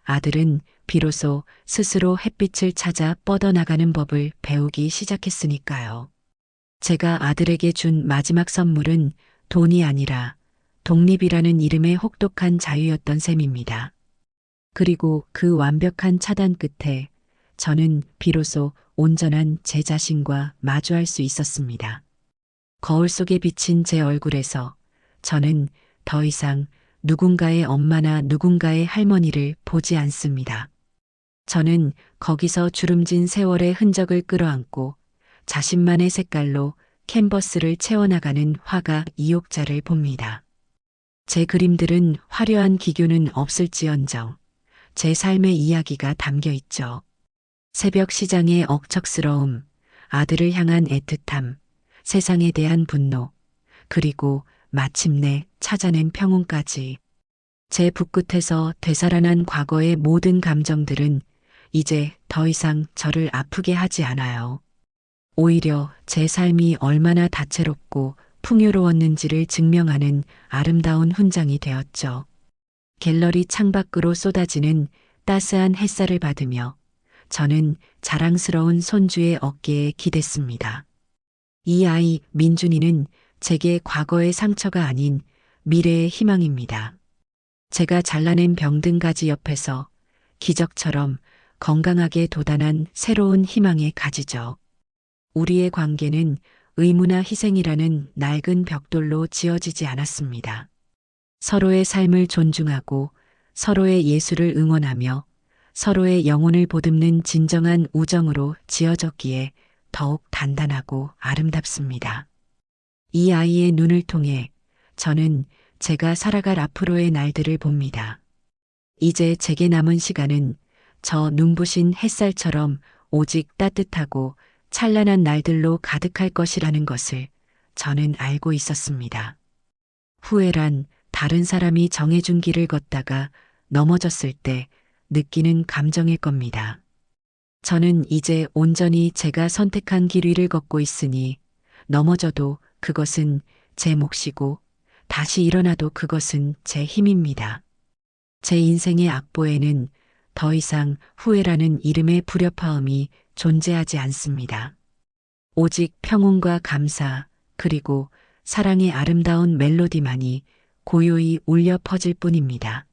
아들은 비로소 스스로 햇빛을 찾아 뻗어나가는 법을 배우기 시작했으니까요. 제가 아들에게 준 마지막 선물은 돈이 아니라 독립이라는 이름의 혹독한 자유였던 셈입니다. 그리고 그 완벽한 차단 끝에 저는 비로소 온전한 제 자신과 마주할 수 있었습니다. 거울 속에 비친 제 얼굴에서 저는 더 이상 누군가의 엄마나 누군가의 할머니를 보지 않습니다. 저는 거기서 주름진 세월의 흔적을 끌어안고 자신만의 색깔로 캔버스를 채워나가는 화가 이욕자를 봅니다. 제 그림들은 화려한 기교는 없을지언정 제 삶의 이야기가 담겨 있죠. 새벽 시장의 억척스러움, 아들을 향한 애틋함, 세상에 대한 분노, 그리고 마침내 찾아낸 평온까지. 제 붓끝에서 되살아난 과거의 모든 감정들은 이제 더 이상 저를 아프게 하지 않아요. 오히려 제 삶이 얼마나 다채롭고 풍요로웠는지를 증명하는 아름다운 훈장이 되었죠. 갤러리 창밖으로 쏟아지는 따스한 햇살을 받으며 저는 자랑스러운 손주의 어깨에 기댔습니다. 이 아이 민준이는 제게 과거의 상처가 아닌 미래의 희망입니다. 제가 잘라낸 병든가지 옆에서 기적처럼 건강하게 돋아난 새로운 희망의 가지죠. 우리의 관계는 의무나 희생이라는 낡은 벽돌로 지어지지 않았습니다. 서로의 삶을 존중하고 서로의 예술을 응원하며 서로의 영혼을 보듬는 진정한 우정으로 지어졌기에 더욱 단단하고 아름답습니다. 이 아이의 눈을 통해 저는 제가 살아갈 앞으로의 날들을 봅니다. 이제 제게 남은 시간은 저 눈부신 햇살처럼 오직 따뜻하고 찬란한 날들로 가득할 것이라는 것을 저는 알고 있었습니다. 후회란 다른 사람이 정해준 길을 걷다가 넘어졌을 때 느끼는 감정일 겁니다. 저는 이제 온전히 제가 선택한 길 위를 걷고 있으니 넘어져도 그것은 제 몫이고 다시 일어나도 그것은 제 힘입니다. 제 인생의 악보에는 더 이상 후회라는 이름의 불협화음이 존재하지 않습니다. 오직 평온과 감사 그리고 사랑의 아름다운 멜로디만이 고요히 울려 퍼질 뿐입니다.